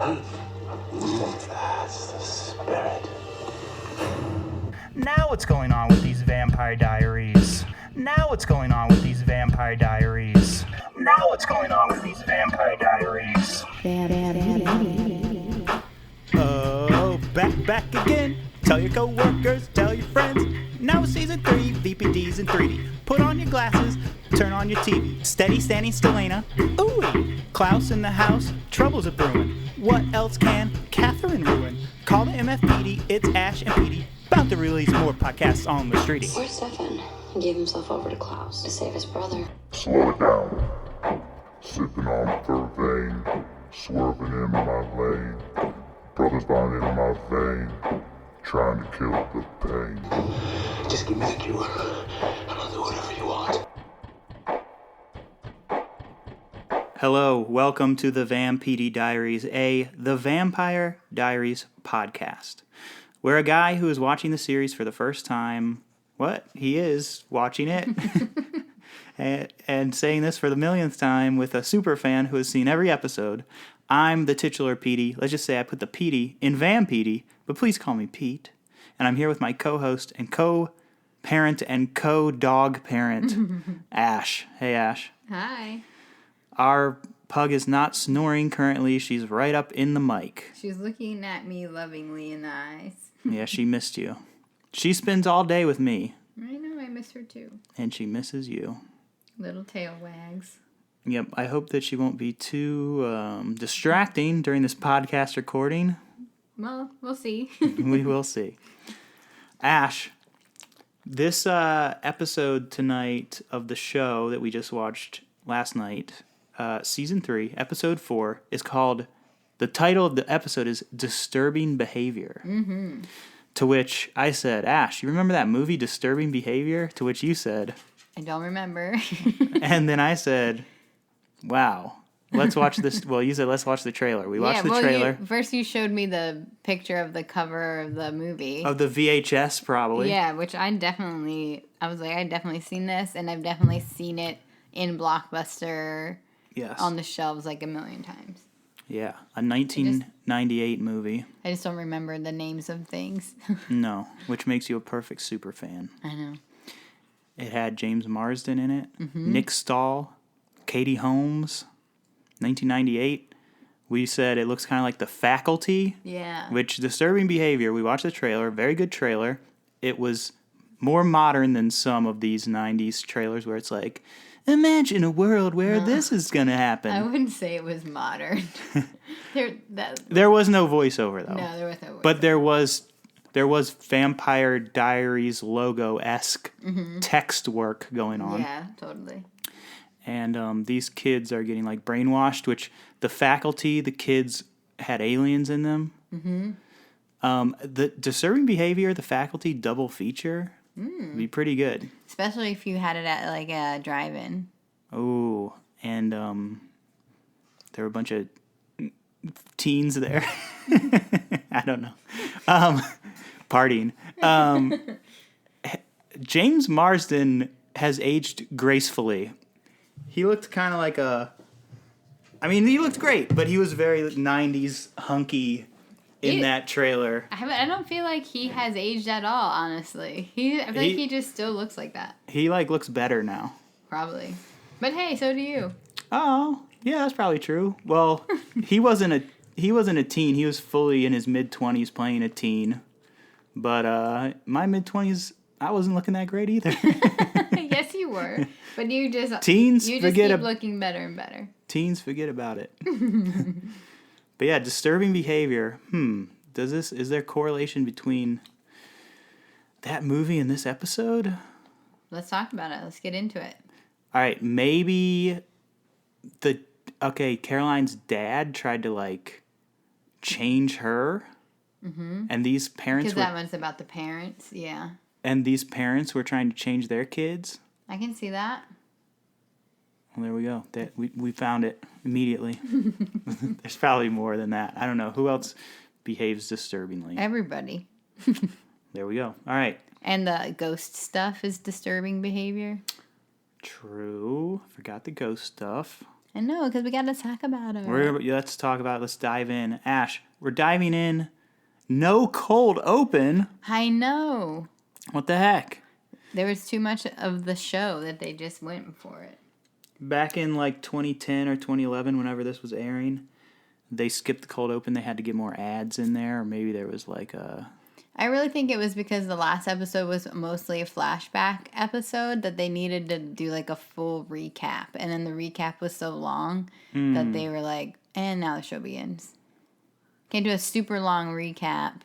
That's the spirit. Now what's going on with these Vampire Diaries? Now what's going on with these Vampire Diaries? Now what's going on with these Vampire Diaries? Oh, back again. Tell your co-workers, tell your friends. Now it's season 3, VPDs in 3D. Put on your glasses, turn on your TV. Steady standing Stelena. Ooh, Klaus in the house, troubles are brewing. What else can Catherine ruin? Call the MFPD, it's Ash and Petey. About to release more podcasts on the street. Where's Stefan? He gave himself over to Klaus to save his brother. Slow it down. Sipping on vervain, swerving in my lane. Brother's bond in my vein, trying to kill the pain. Just give me the cure, and I'll do whatever you want. Hello, welcome to the Vampire Diaries, the Vampire Diaries podcast. We're a guy who is watching the series for the first time. He is watching it. and saying this for the millionth time with a super fan who has seen every episode. I'm the titular Petey. Let's just say I put the Petey in Vampedy, but please call me Pete. And I'm here with my co-host and co-parent and co-dog parent, Ash. Hey, Ash. Hi. Our pug is not snoring currently. She's right up in the mic. She's looking at me lovingly in the eyes. Yeah, she missed you. She spends all day with me. I know, I miss her too. And she misses you. Little tail wags. Yep, I hope that she won't be too distracting during this podcast recording. Well, we'll see. We will see. Ash, this episode tonight of the show that we just watched last night, Season 3, Episode 4, is called, the title of the episode is Disturbing Behavior. Mm-hmm. To which I said, Ash, you remember that movie, Disturbing Behavior? To which you said... I don't remember. And then I said, wow, let's watch this. Well, you said, let's watch the trailer. We watched the trailer. First you showed me the picture of the cover of the movie. Of the VHS, probably. Yeah, which I was like, I've definitely seen this, and I've definitely seen it in Blockbuster. Yes. On the shelves like a million times. Yeah, a 1998 movie. I just don't remember the names of things. No, which makes you a perfect super fan. I know. It had James Marsden in it, Nick Stahl, Katie Holmes, 1998. We said it looks kind of like The Faculty. Yeah. Which, Disturbing Behavior, we watched the trailer, very good trailer. It was more modern than some of these 90s trailers where it's like, imagine a world where this is going to happen. I wouldn't say it was modern. There was no voiceover, though. No, there was no voiceover. But there was Vampire Diaries logo-esque text work going on. Yeah, totally. And these kids are getting like brainwashed, which the faculty, the kids had aliens in them. Mm-hmm. The Disturbing Behavior, the faculty double feature would be pretty good. Sich if you had it at like a drive-in. Oh, and there were a bunch of teens there. I don't know. Partying. James Marsden has aged gracefully. He looked kind of like he looked great, but he was very 90s hunky in that trailer. I don't feel like he has aged at all, honestly. I feel like he just still looks like that. He looks better now. Probably. But hey, so do you. Oh, yeah, that's probably true. Well, he wasn't a teen. He was fully in his mid-20s playing a teen. But my mid-20s, I wasn't looking that great either. Yes, you were. But you just keep looking better and better. Teens, forget about it. But yeah, Disturbing Behavior. Is there correlation between that movie and this episode? Let's talk about it. Let's get into it. All right, maybe Caroline's dad tried to like change her. Mm-hmm. And these parents because that one's about the parents, yeah. And these parents were trying to change their kids. I can see that. Well, there we go. We found it immediately. There's probably more than that. I don't know. Who else behaves disturbingly? Everybody. There we go. All right. And the ghost stuff is disturbing behavior. True. Forgot the ghost stuff. I know, because we got to talk about her. Let's talk about it. Let's dive in. Ash, we're diving in. No cold open. I know. What the heck? There was too much of the show that they just went for it. Back in like 2010 or 2011, whenever this was airing, they skipped the cold open. They had to get more ads in there, or maybe there was like a... I really think it was because the last episode was mostly a flashback episode that they needed to do like a full recap. And then the recap was so long that they were like, and now the show begins. Can't do a super long recap,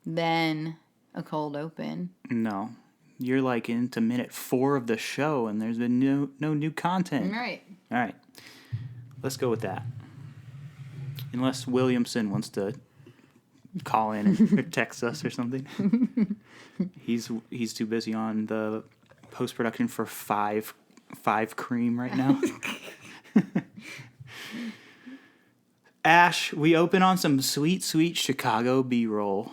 then a cold open. No. You're like into minute 4 of the show and there's been no new content. Right. All right. Let's go with that. Unless Williamson wants to call in and text us or something. He's too busy on the post-production for five cream right now. Ash, we open on some sweet Chicago B-roll.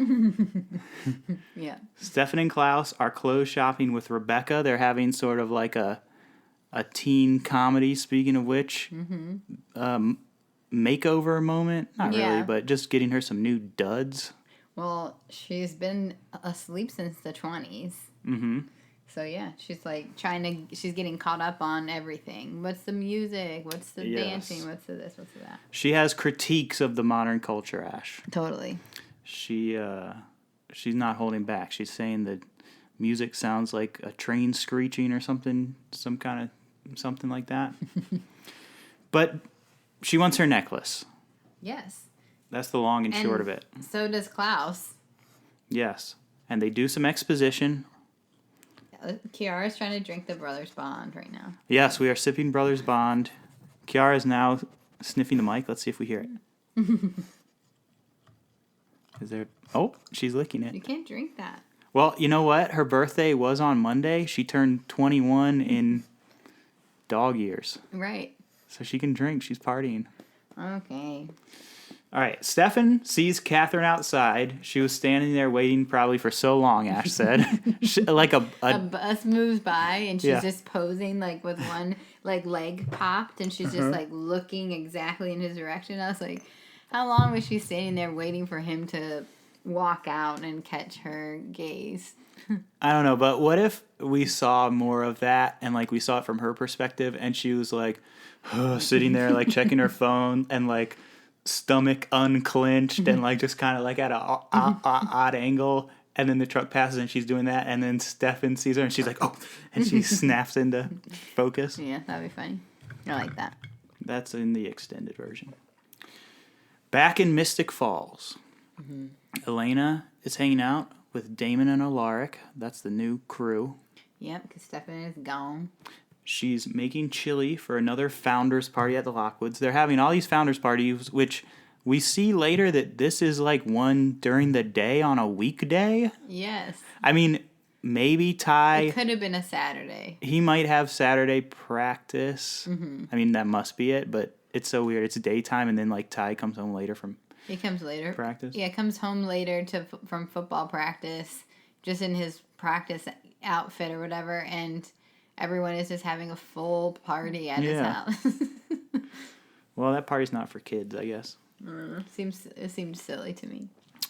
Yeah. Stefan and Klaus are clothes shopping with Rebecca. They're having sort of like a teen comedy, speaking of which. Makeover moment. Not really, but just getting her some new duds. Well, she's been asleep since the 20s. Mm-hmm. So, yeah, she's like she's getting caught up on everything. What's the music? What's the dancing? What's the this? What's the that? She has critiques of the modern culture, Ash. Totally. She's not holding back. She's saying that music sounds like a train screeching or something like that. But she wants her necklace. Yes. That's the long and short of it. So does Klaus. Yes. And they do some exposition. Kiara's trying to drink the Brothers Bond right now. Yes, we are sipping Brothers Bond. Kiara is now sniffing the mic. Let's see if we hear it. Is there... Oh, she's licking it. You can't drink that. Well, you know what? Her birthday was on Monday. She turned 21 in dog years. Right. So she can drink. She's partying. Okay. All right. Stefan sees Catherine outside. She was standing there waiting probably for so long, Ash said. Like a bus moves by and she's just posing like with one leg popped and she's just like looking exactly in his direction. I was like, how long was she standing there waiting for him to walk out and catch her gaze? I don't know, but what if we saw more of that and like we saw it from her perspective and she was like sitting there like checking her phone and like stomach unclenched and like just kind of like at a odd angle, and then the truck passes and she's doing that, and then Stefan sees her and she's like, oh, and she snaps into focus. Yeah, that'd be funny. I like that. That's in the extended version. Back in Mystic Falls, Elena is hanging out with Damon and Alaric. That's the new crew. Yep, because Stefan is gone. She's making chili for another founders party at the Lockwoods. They're having all these founders parties, which we see later that this is like one during the day on a weekday. Yes. I mean, maybe Ty... It could have been a Saturday. He might have Saturday practice. Mm-hmm. I mean, that must be it, but it's so weird. It's daytime, and then like Ty comes home later from... He comes later. Practice? Yeah, comes home later from football practice, just in his practice outfit or whatever, and... Everyone is just having a full party at his house. Well, that party's not for kids, I guess. It seems silly to me.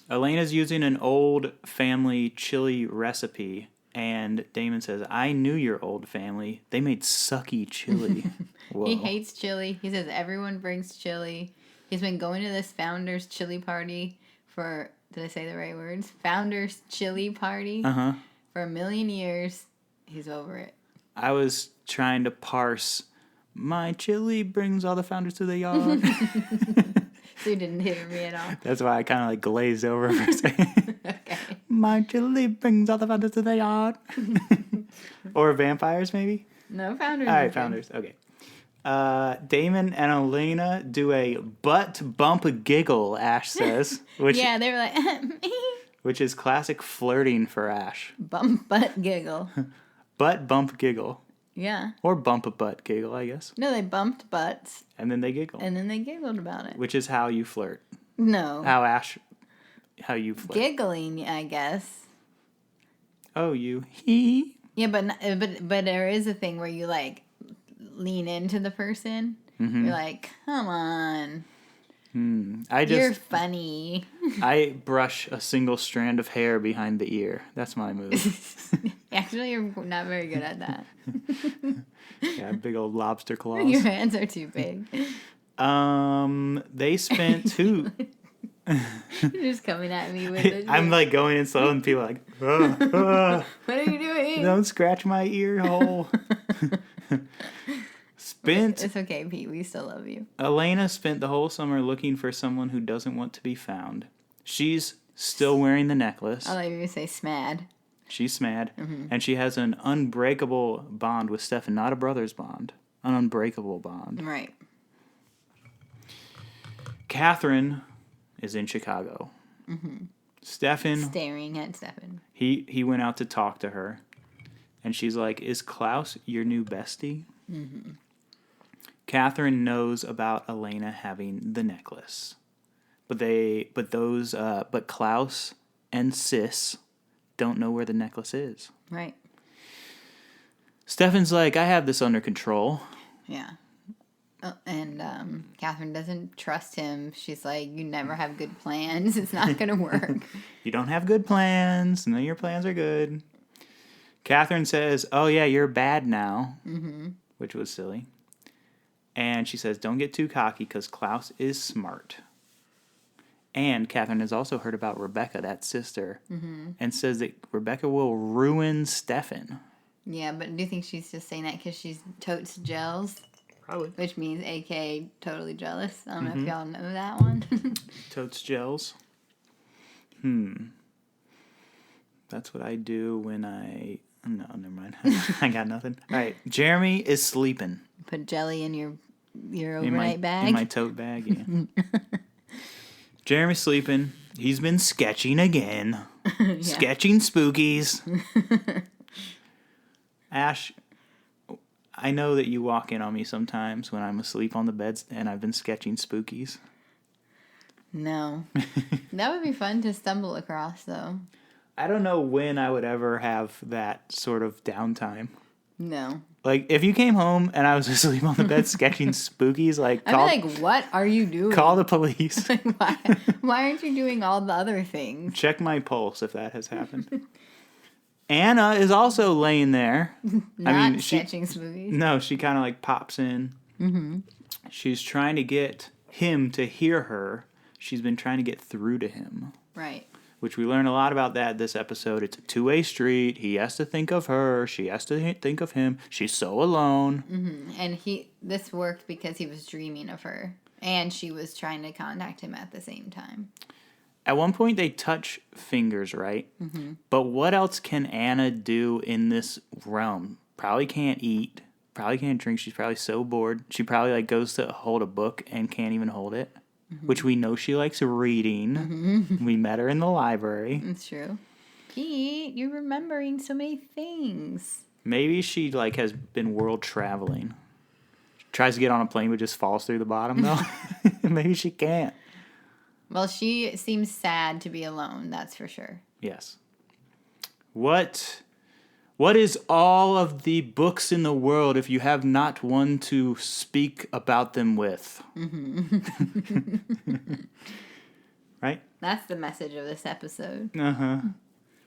Elena's using an old family chili recipe, and Damon says, I knew your old family. They made sucky chili. He hates chili. He says everyone brings chili. He's been going to this Founders chili party for, did I say the right words? Founders chili party for 1 million years. He's over it. I was trying to parse, my chili brings all the founders to the yard. So you didn't hear me at all? That's why I kind of like glazed over for a second. Okay. My chili brings all the founders to the yard. Or vampires, maybe? No, founders. All right, founders. Okay. Damon and Elena do a butt bump giggle, Ash says. Which, yeah, they were like, which is classic flirting for Ash. Bump butt giggle. Butt bump giggle. Yeah. Or bump a butt giggle, I guess. No, they bumped butts. And then they giggle. And then they giggled about it. Which is how you flirt. No. How you flirt. Giggling, I guess. Oh, you hee. Yeah, but there is a thing where you like lean into the person You're like, come on. You're You're funny. I brush a single strand of hair behind the ear. That's my move. Actually, you're not very good at that. Yeah, big old lobster claws. Your hands are too big. They spent two. You're just coming at me with it. I'm like going in slow, and people are like, What are you doing? don't scratch my ear hole. It's okay, Pete. We still love you. Elena spent the whole summer looking for someone who doesn't want to be found. She's still wearing the necklace. I thought you were going to say smad. She's mad. And she has an unbreakable bond with Stefan. Not a brother's bond. An unbreakable bond. Right. Catherine is in Chicago. Stefan, Staring at Stefan. he went out to talk to her. And she's like, is Klaus your new bestie? Catherine knows about Elena having the necklace. But Klaus and Sis don't know where the necklace is. Right. Stefan's like, I have this under control. Yeah. Oh, and Catherine doesn't trust him. She's like, you never have good plans. It's not going to work. You don't have good plans. None of your plans are good. Catherine says, oh yeah, you're bad now. Which was silly. And she says, don't get too cocky because Klaus is smart. And Catherine has also heard about Rebecca, that sister, and says that Rebecca will ruin Stefan. Yeah, but do you think she's just saying that because she's totes gels? Probably. Which means AK totally jealous. I don't know if y'all know that one. Totes gels. That's what I do when I... No, never mind. I got nothing. All right. Jeremy is sleeping. Put jelly in your overnight bag. In my tote bag, yeah. Jeremy's sleeping. He's been sketching again. Sketching spookies. Ash, I know that you walk in on me sometimes when I'm asleep on the bed and I've been sketching spookies. No. That would be fun to stumble across, though. I don't know when I would ever have that sort of downtime. No. Like, if you came home and I was asleep on the bed sketching spookies, like... I'd be like, what are you doing? Call the police. Like, why aren't you doing all the other things? Check my pulse if that has happened. Anna is also laying there. Not sketching spookies. No, she kind of like pops in. She's trying to get him to hear her. She's been trying to get through to him. Right. Which we learn a lot about that this episode. It's a two-way street. He has to think of her. She has to think of him. She's so alone. And this worked because he was dreaming of her. And she was trying to contact him at the same time. At one point, they touch fingers, right? But what else can Anna do in this realm? Probably can't eat. Probably can't drink. She's probably so bored. She probably like goes to hold a book and can't even hold it. Which we know she likes reading. We met her in the library. It's true. Pete, you're remembering so many things. Maybe she like has been world traveling. Tries to get on a plane but just falls through the bottom though. Maybe she can't. Well, she seems sad to be alone, that's for sure. Yes. What is all of the books in the world if you have not one to speak about them with? Right? That's the message of this episode.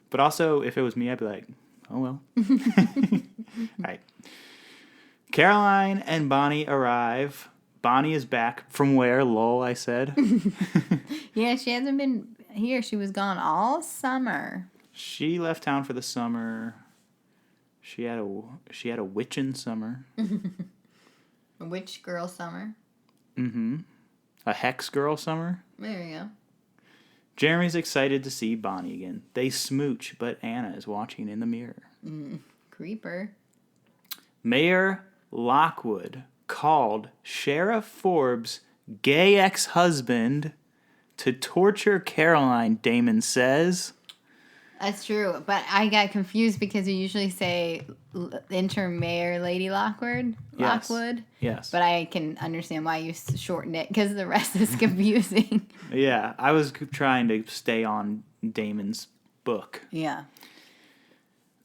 But also, if it was me, I'd be like, oh well. Right. Caroline and Bonnie arrive. Bonnie is back. From where? Lol, I said. Yeah, she hasn't been here. She was gone all summer. She left town for the summer. She had a witchin' summer. A witch girl summer. A hex girl summer. There you go. Jeremy's excited to see Bonnie again. They smooch, but Anna is watching in the mirror. Creeper. Mayor Lockwood called Sheriff Forbes' gay ex-husband to torture Caroline, Damon says. That's true, but I got confused because you usually say interim mayor Lady Lockwood. Yes. But I can understand why you shortened it because the rest is confusing. Yeah, I was trying to stay on Damon's book. Yeah.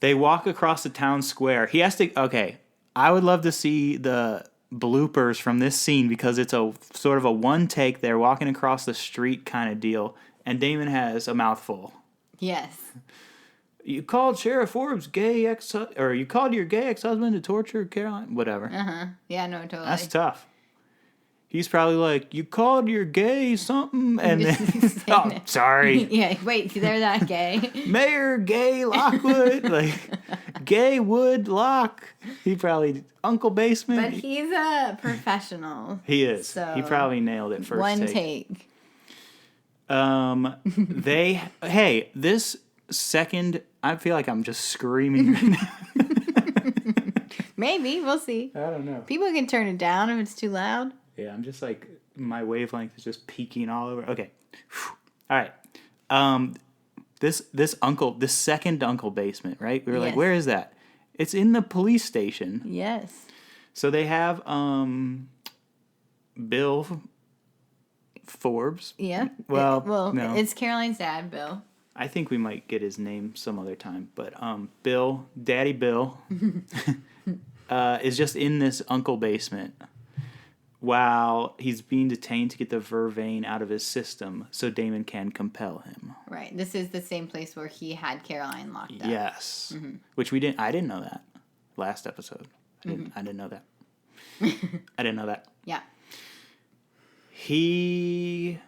They walk across the town square. He has to... Okay, I would love to see the bloopers from this scene because it's a sort of a one take. They're walking across the street kind of deal, and Damon has a mouthful. Yes. You called Sheriff Forbes gay or you called your gay ex-husband to torture Caroline? Whatever. Yeah, no, totally. That's tough. He's probably like, you called your gay something, and then, oh, sorry. Yeah, wait, they're that gay. Mayor Gay Lockwood, like, Gay Wood Lock. He probably, Uncle Basement. But he's a professional. He is. So He probably nailed it first one take. take. Hey, this second, I feel like I'm just screaming right now. Maybe, we'll see. I don't know. People can turn it down if it's too loud. Yeah, I'm just like, my wavelength is just peaking all over. Okay. All right. This second uncle basement, right? We were like, Yes. where is that? It's in the police station. Yes. So they have Bill Forbes. Yeah. Well, no. It's Caroline's dad, Bill. I think we might get his name some other time. But Bill, Daddy Bill, is just in this uncle basement while he's being detained to get the vervain out of his system so Damon can compel him. Right. This is the same place where he had Caroline locked up. Yes. Which I didn't know that last episode. I didn't know that. I didn't know that. Yeah. Sheriff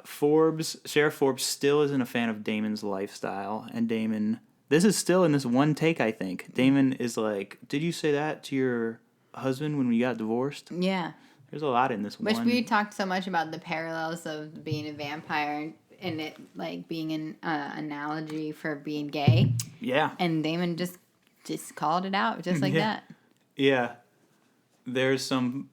Forbes still isn't a fan of Damon's lifestyle, and Damon, this is still in this one take, I think. Damon is like, did you say that to your husband when we got divorced? Yeah. There's a lot in this Which one. we talked so much about the parallels of being a vampire and it like being an analogy for being gay. Yeah. And Damon just called it out just like that. Yeah. There's some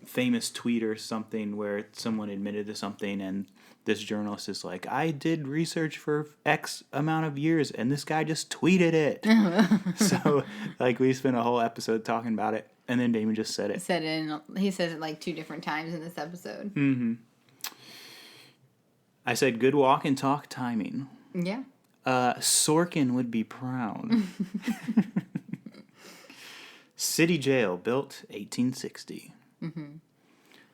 famous tweet or something where someone admitted to something and this journalist is like, I did research for X amount of years and this guy just tweeted it. So like we spent a whole episode talking about it and then Damon just said it. He says it like 2 different times in this episode. Mm-hmm. I said good walk and talk timing. Yeah. Sorkin would be proud. City jail built 1860. Mm-hmm.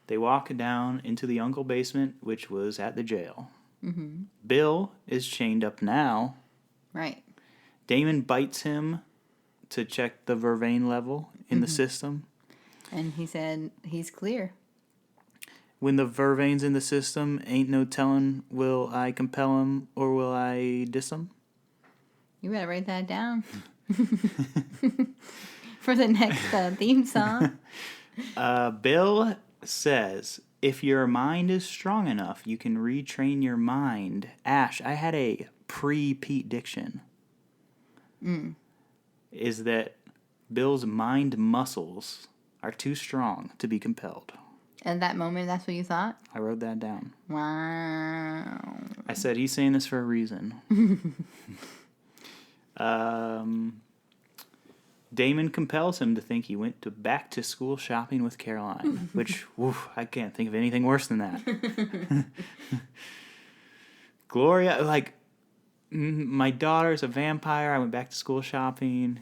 They walk down into the uncle basement, which was at the jail. Mm-hmm. Bill is chained up now. Right. Damon bites him to check the vervain level in the system. And he said he's clear. When the vervain's in the system, ain't no telling will I compel him or will I diss him. You better write that down. For the next theme song. Bill says, if your mind is strong enough, you can retrain your mind. Ash, I had a pre-Pete-diction. Is that Bill's mind muscles are too strong to be compelled. At that moment, that's what you thought? I wrote that down. Wow. I said, he's saying this for a reason. Damon compels him to think he went back to school shopping with Caroline, which, I can't think of anything worse than that. Gloria, like, my daughter's a vampire. I went back to school shopping.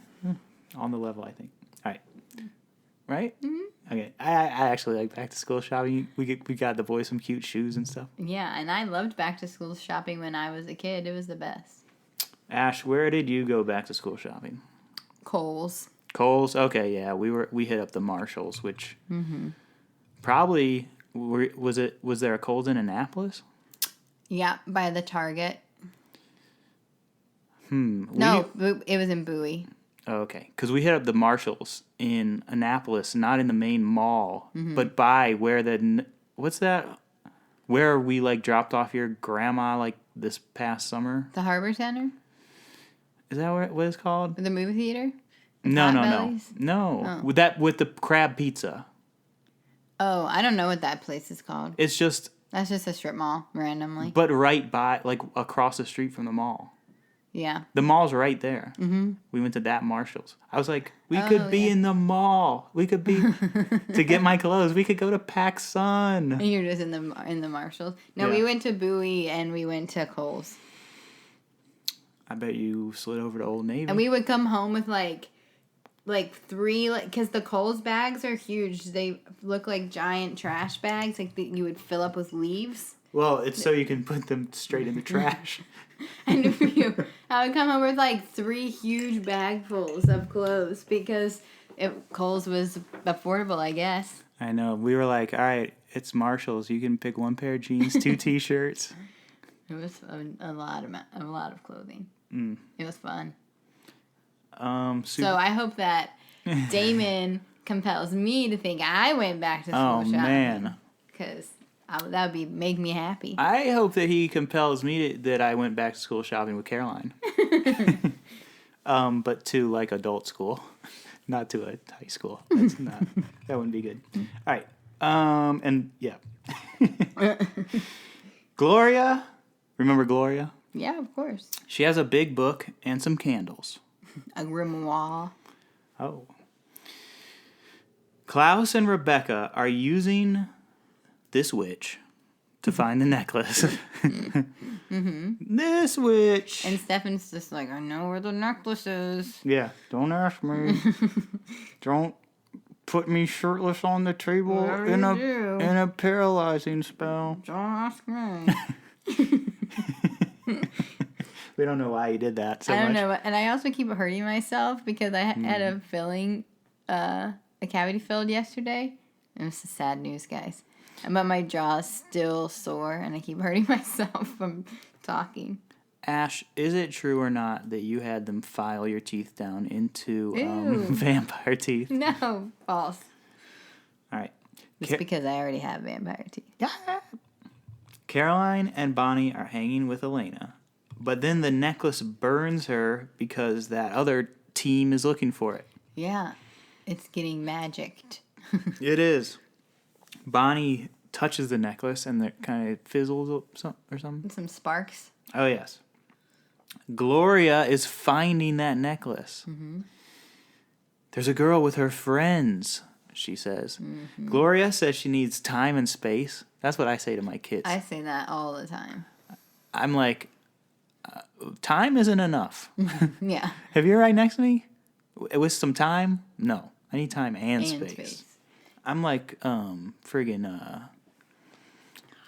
On the level, I think. All right. Right? Mm-hmm. Okay. I actually like back to school shopping. We got the boys some cute shoes and stuff. Yeah, and I loved back to school shopping when I was a kid. It was the best. Ash, where did you go back to school shopping? Kohl's. Kohl's? Okay, yeah. We hit up the Marshalls, which probably was there a Kohl's in Annapolis? Yeah, by the Target. No, it was in Bowie. Oh, okay, because we hit up the Marshalls in Annapolis, not in the main mall, but by where what's that? Where we like dropped off your grandma like this past summer? The Harbor Center? Is that what it's called? The movie theater? No. Oh. With the crab pizza. Oh, I don't know what that place is called. It's just. That's just a strip mall, randomly. But right by, like across the street from the mall. Yeah. The mall's right there. Mm-hmm. We went to that Marshalls. I was like, we could be in the mall. We could be to get my clothes. We could go to PacSun. And you're just in the Marshalls. No, we went to Bowie and we went to Kohl's. I bet you slid over to Old Navy. And we would come home with like like 3, like, because the Kohl's bags are huge. They look like giant trash bags, like that you would fill up with leaves. Well, it's so you can put them straight in the trash. And I would come home with like 3 huge bagfuls of clothes because Kohl's was affordable, I guess. I know. We were like, all right, it's Marshall's. You can pick 1 pair of jeans, 2 T-shirts. It was a lot of clothing. It was fun. So I hope that Damon compels me to think I went back to school shopping. Oh, man. Because that would make me happy. I hope that he compels me that I went back to school shopping with Caroline. But to like adult school, not to a high school. That's not. That wouldn't be good. All right. And yeah. Gloria. Remember Gloria? Yeah, of course. She has a big book and some candles. A grimoire. Oh. Klaus and Rebecca are using this witch to find the necklace. This witch. And Stefan's just like, I know where the necklace is. Yeah, don't ask me. Don't put me shirtless on the table in a paralyzing spell. Don't ask me. We don't know why he did that so much. I don't know. And I also keep hurting myself because I had a cavity filled yesterday. And it's sad news, guys. But my jaw's still sore and I keep hurting myself from talking. Ash, is it true or not that you had them file your teeth down into vampire teeth? No, false. All right. It's because I already have vampire teeth. Caroline and Bonnie are hanging with Elena. But then the necklace burns her because that other team is looking for it. Yeah, it's getting magicked. It is. Bonnie touches the necklace and it kind of fizzles or something. Some sparks. Oh, yes. Gloria is finding that necklace. Mm-hmm. There's a girl with her friends, she says. Mm-hmm. Gloria says she needs time and space. That's what I say to my kids. I say that all the time. I'm like, time isn't enough. Yeah. Have you right next to me? With some time? No. I need time and space. I'm like, friggin'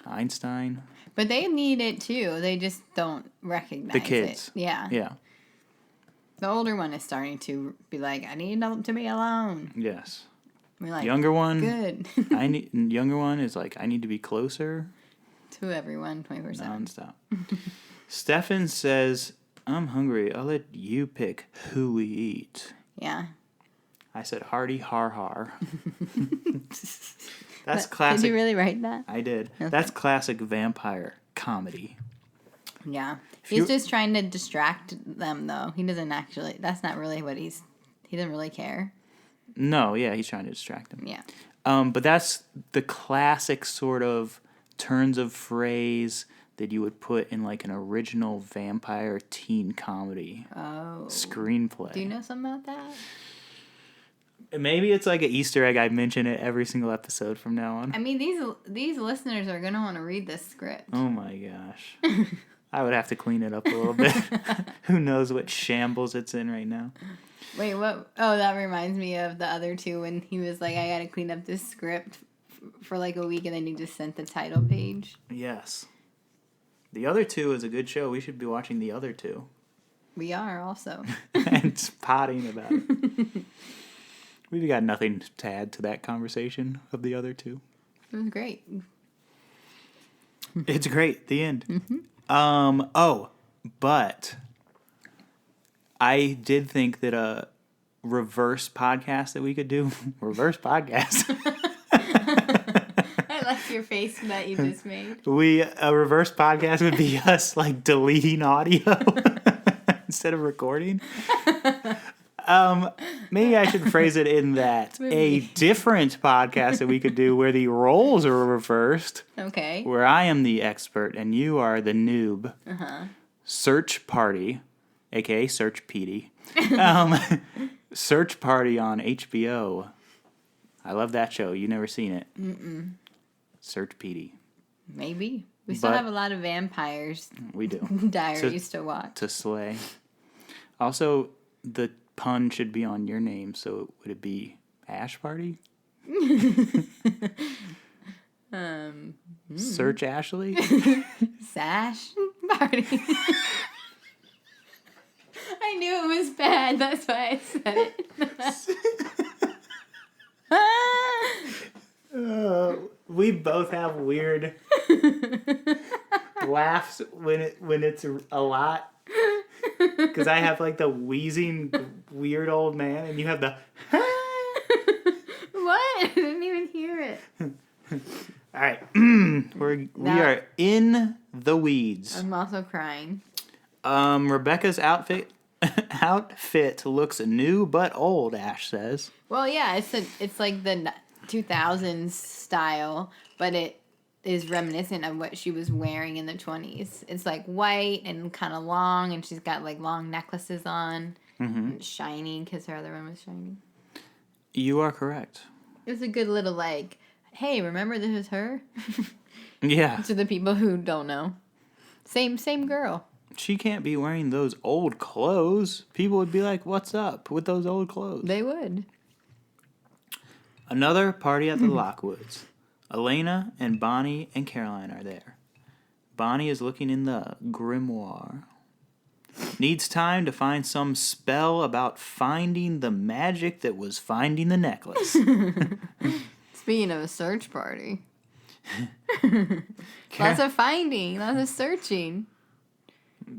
Einstein. But they need it too. They just don't recognize the kids. It. Yeah. Yeah. The older one is starting to be like, I need to be alone. Yes. We're like, younger one. Good. Younger one is like, I need to be closer. To everyone, 24/7. Nonstop. Stefan says, I'm hungry. I'll let you pick who we eat. Yeah. I said, hearty har har. That's classic. Did you really write that? I did. Okay. That's classic vampire comedy. Yeah. He's just trying to distract them, though. He doesn't actually... That's not really what he doesn't really care. No, yeah, he's trying to distract them. Yeah. But that's the classic sort of turns of phrase that you would put in like an original vampire teen comedy screenplay. Do you know something about that? Maybe it's like an Easter egg. I mention it every single episode from now on. I mean, these listeners are going to want to read this script. Oh my gosh. I would have to clean it up a little bit. Who knows what shambles it's in right now. Wait, what? Oh, that reminds me of the other two when he was like, I got to clean up this script for like a week and then he just sent the title page. Yes. The Other Two is a good show. We should be watching The Other Two. We are also. And potting about it. We've got nothing to add to that conversation of The Other Two. It was great. It's great. The end. Mm-hmm. But I did think that a reverse podcast that we could do. Reverse podcast. I like your face that you just made. A reverse podcast would be us like deleting audio instead of recording. Maybe I should phrase it in that a different podcast that we could do where the roles are reversed. Okay. Where I am the expert and you are the noob. Uh-huh. Search Party, aka Search Petey. Search Party on HBO. I love that show. You never seen it. Mm-mm. Search Petey. Maybe. We still have a lot of vampires. We do. Diaries to watch. To slay. Also, the pun should be on your name, so would it be Ash Party? Search Ashley? Sash Party. I knew it was bad. That's why I said it. We both have weird laughs when it's a lot. Because I have like the wheezing weird old man, and you have the. What? I didn't even hear it. All right, we are in the weeds. I'm also crying. Rebecca's outfit looks new but old. Ash says. Well, yeah, it's like the 2000s style, but it is reminiscent of what she was wearing in the 20s. It's like white and kind of long, and she's got like long necklaces on, and it's shiny because her other one was shiny. You are correct. It was a good little like, hey, remember this is her? Yeah. To the people who don't know. Same girl. She can't be wearing those old clothes. People would be like, what's up with those old clothes? They would. Another party at the Lockwoods. Elena and Bonnie and Caroline are there. Bonnie is looking in the grimoire. Needs time to find some spell about finding the magic that was finding the necklace. Speaking of a search party. Lots of finding, lots of searching.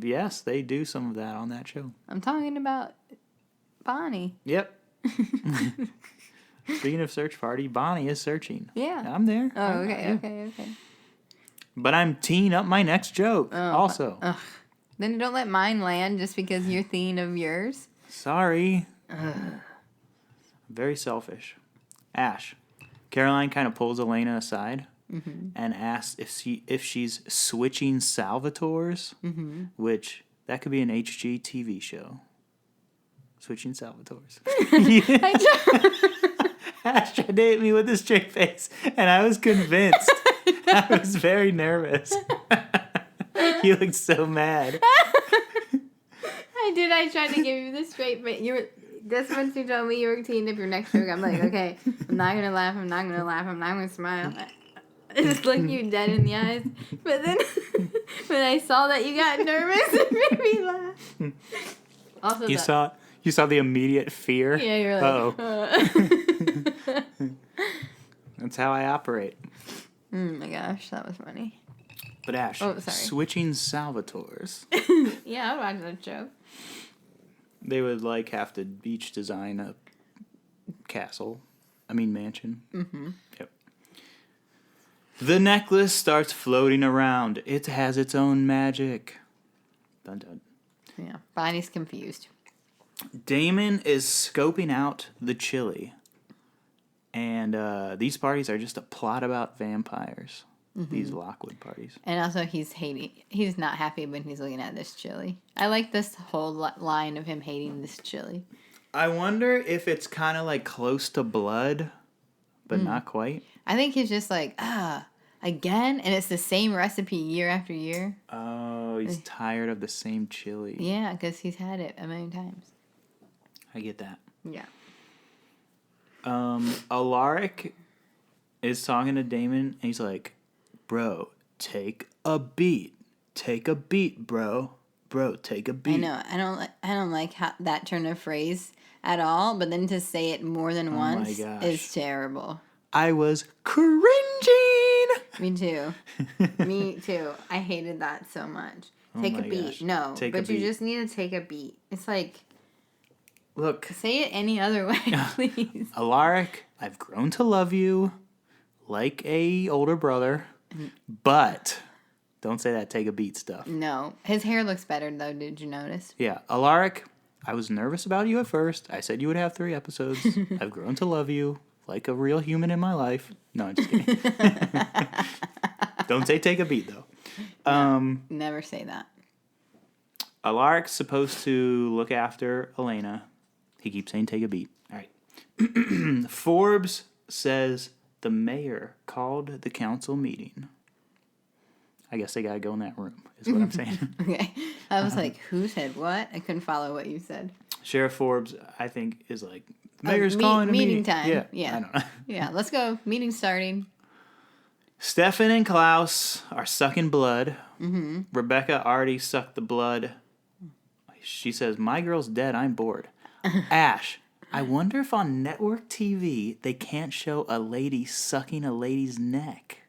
Yes, they do some of that on that show. I'm talking about Bonnie. Yep. Speaking of search party, Bonnie is searching. Yeah. I'm there. Oh, okay. But I'm teeing up my next joke also. Then don't let mine land just because you're thinking of yours. Sorry. Very selfish. Ash. Caroline kind of pulls Elena aside and asks if she's switching Salvatores, which that could be an HG TV show. Switching Salvatores. Ash tried to hit me with a straight face, and I was convinced. I was very nervous. You looked so mad. I did. I tried to give you the straight, but you were. Just once you told me you were teeing up your next joke, I'm like, okay, I'm not gonna laugh. I'm not gonna smile. I just looked you dead in the eyes. But then when I saw that you got nervous, it made me laugh. Also, you saw the immediate fear. Yeah, you're like, That's how I operate. Oh my gosh, that was funny. But Ash, switching Salvatores. Yeah, I would watch that show. They would have to each design a mansion. Mm-hmm. Yep. The necklace starts floating around. It has its own magic. Dun dun. Yeah, Bonnie's confused. Damon is scoping out the chili. And these parties are just a plot about vampires. These Lockwood parties. And also he's not happy when he's looking at this chili. I like this whole line of him hating this chili. I wonder if it's kind of like close to blood, but not quite. I think he's just like, again? And it's the same recipe year after year. Oh, he's tired of the same chili. Yeah, because he's had it a million times. I get that. Yeah. Alaric is talking to Damon, and he's like, bro, take a beat. Take a beat, bro. Bro, take a beat. I know. I don't like that turn of phrase at all, but then to say it more than once is terrible. I was cringing. Me too. Me too. I hated that so much. Take a beat. Gosh. No, but you just need to take a beat. It's like, look. Say it any other way, please. Alaric, I've grown to love you like a older brother, but don't say that take a beat stuff. No. His hair looks better, though. Did you notice? Yeah. Alaric, I was nervous about you at first. I said you would have 3 episodes. I've grown to love you like a real human in my life. No, I'm just kidding. Don't say take a beat, though. No, never say that. Alaric's supposed to look after Elena. He keeps saying take a beat. All right. Forbes says the mayor called the council meeting. I guess they got to go in that room, is what I'm saying. Okay. I was like, who said what? I couldn't follow what you said. Sheriff Forbes, I think, is like, the mayor's calling a meeting time. Yeah. Yeah. I don't know. Yeah, let's go. Meeting starting. Stefan and Klaus are sucking blood. Mm-hmm. Rebecca already sucked the blood. She says, my girl's dead. I'm bored. Ash, I wonder if on network TV they can't show a lady sucking a lady's neck.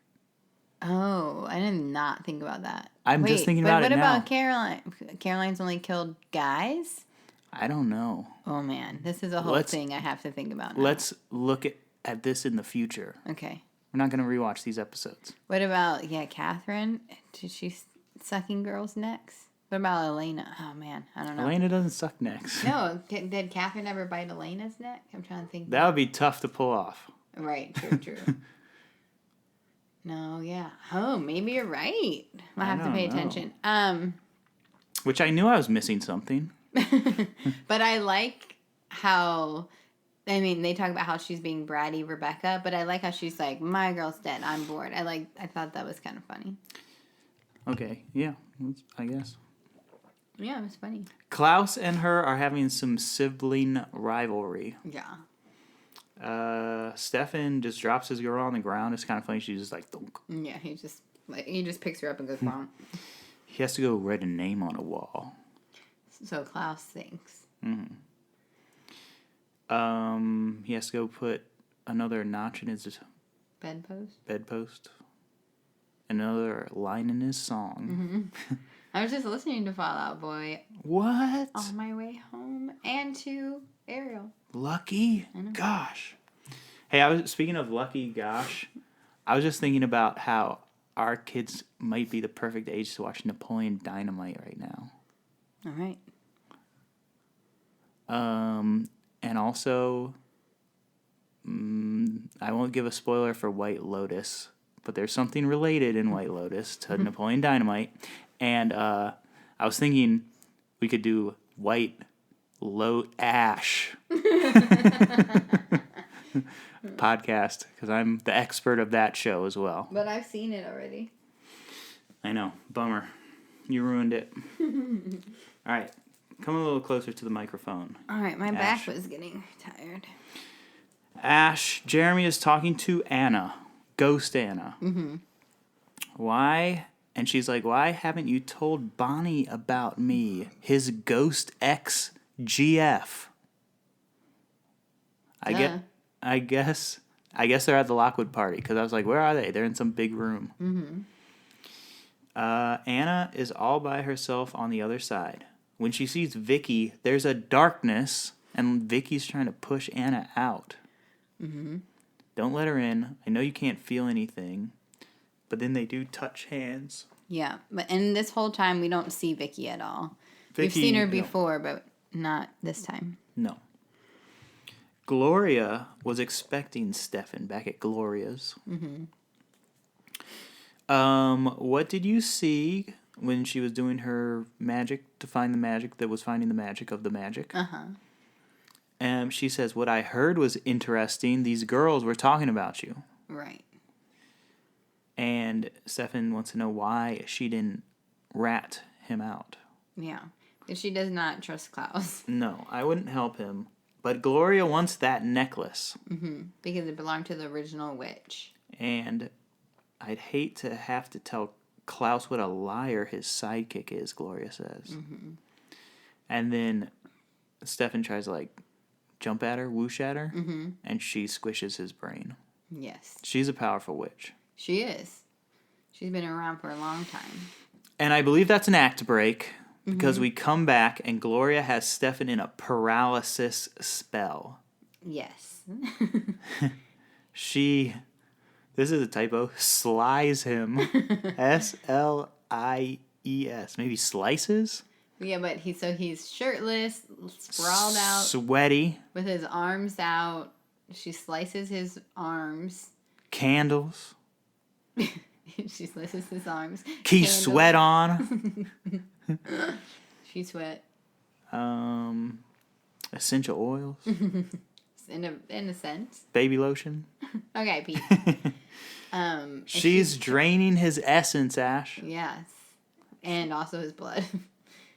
Oh, I did not think about that. I'm just thinking about it now. What about Caroline? Caroline's only killed guys? I don't know. Oh, man. This is a whole thing I have to think about now. Let's look at this in the future. Okay. We're not going to rewatch these episodes. What about, Catherine? Did she sucking girls' necks? What about Elena? Oh, man. I don't know. Elena doesn't suck necks. No. Did Catherine ever bite Elena's neck? I'm trying to think. That would be tough to pull off. Right. True. No, yeah. Oh, maybe you're right. I'll have to pay attention. Which I knew I was missing something. But I like how, they talk about how she's being bratty Rebecca, but I like how she's like, my girl's dead, I'm bored. I thought that was kind of funny. Okay, yeah, I guess. Yeah, it was funny. Klaus and her are having some sibling rivalry. Yeah. Stefan just drops his girl on the ground. It's kind of funny. She's just like, thunk. Yeah, he just picks her up and goes, bonk. He has to go write a name on a wall. So Klaus thinks. Mm-hmm. He has to go put another notch in his bedpost. Another line in his song. Mm-hmm. I was just listening to Fall Out Boy. What? On my way home and to Ariel. Lucky? Gosh. Hey, speaking of lucky, gosh, I was just thinking about how our kids might be the perfect age to watch Napoleon Dynamite right now. All right. And also, I won't give a spoiler for White Lotus, but there's something related in White Lotus to Napoleon Dynamite. And I was thinking we could do White Ash podcast, because I'm the expert of that show as well. But I've seen it already. I know. Bummer. You ruined it. All right. Come a little closer to the microphone. All right. My back was getting tired. Ash, Jeremy is talking to Anna. Ghost Anna. Mm-hmm. Why? And she's like, why haven't you told Bonnie about me? His ghost ex GF. I guess they're at the Lockwood party, because I was like, where are they? They're in some big room. Mm-hmm. Anna is all by herself on the other side. When she sees Vicky, there's a darkness, and Vicky's trying to push Anna out. Mm-hmm. Don't let her in. I know you can't feel anything, but then they do touch hands. Yeah, and this whole time we don't see Vicky at all. Vicky, we've seen her before, but not this time. No. Gloria was expecting Stefan back at Gloria's. Mm-hmm. What did you see when she was doing her magic to find the magic that was finding the magic of the magic? Uh-huh. She says, what I heard was interesting. These girls were talking about you. Right. And Stefan wants to know why she didn't rat him out. Yeah. Because she does not trust Klaus. No, I wouldn't help him. But Gloria wants that necklace. Mm-hmm. Because it belonged to the original witch. And I'd hate to have to tell Klaus what a liar his sidekick is, Gloria says. Mm-hmm. And then Stefan tries to, jump at her, whoosh at her, and she squishes his brain. Yes. She's a powerful witch. She is. She's been around for a long time. And I believe that's an act break, because we come back and Gloria has Stefan in a paralysis spell. Yes. She, this is a typo, slices him. S-L-I-E-S. Maybe slices? Yeah, but he's shirtless, sprawled out. Sweaty. With his arms out. She slices his arms. Candles. She slices his arms. Keep sweat on. She sweat. Essential oils. In a sense. Baby lotion. Okay, Pete. She's draining his essence, Ash. Yes. And also his blood.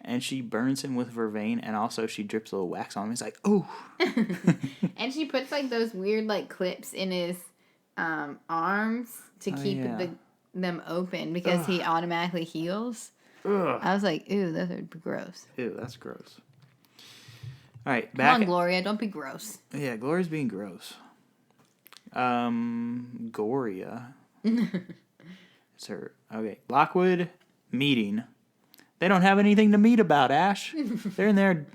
and she burns him with vervain, and also she drips a little wax on him. He's like, ooh. And she puts, like, those weird, like, clips in his arms to keep them open because he automatically heals. Ugh. I was like, ew, those are gross. Ew, that's gross. All right, Come on, Gloria, don't be gross. Yeah, Gloria's being gross. Gloria. It's her. Okay, Lockwood meeting. They don't have anything to meet about, Ash. They're in there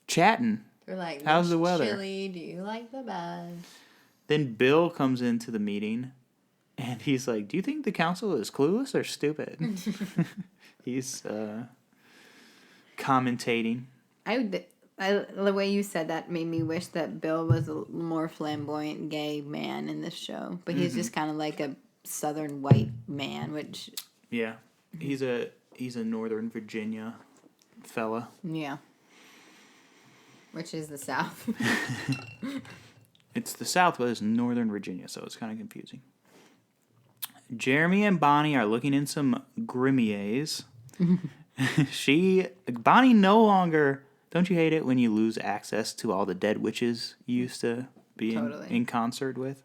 chatting. They're like, how's the weather? Chilly, do you like the buzz? Then Bill comes into the meeting, and he's like, do you think the council is clueless or stupid? He's commentating. The way you said that made me wish that Bill was a more flamboyant gay man in this show. But he's just kind of like a southern white man, which... Yeah. He's a Northern Virginia fella. Yeah. Which is the South. It's the South, but it's Northern Virginia, so it's kind of confusing. Jeremy and Bonnie are looking in some grimiers. Bonnie no longer... Don't you hate it when you lose access to all the dead witches you used to be in concert with?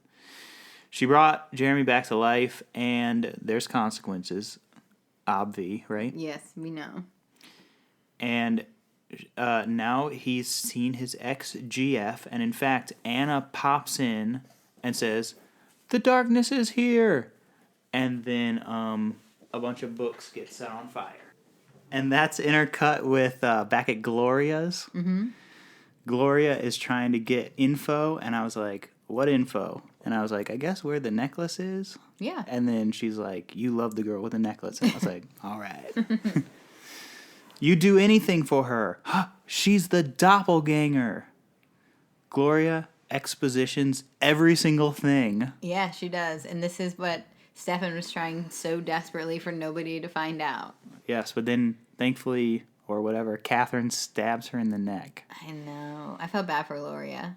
She brought Jeremy back to life, and there's consequences. Obvi, right? Yes, we know. And now he's seen his ex-GF, and in fact, Anna pops in and says, "The darkness is here!" And then a bunch of books get set on fire. And that's intercut with back at Gloria's. Mm-hmm. Gloria is trying to get info, and I was like, what info? And I was like, I guess where the necklace is? Yeah. And then she's like, you love the girl with the necklace. And I was like, all right. You do anything for her. She's the doppelganger. Gloria expositions every single thing. Yeah, she does. And this is what Stefan was trying so desperately for nobody to find out. Yes, but then, thankfully, or whatever, Catherine stabs her in the neck. I know. I felt bad for Gloria.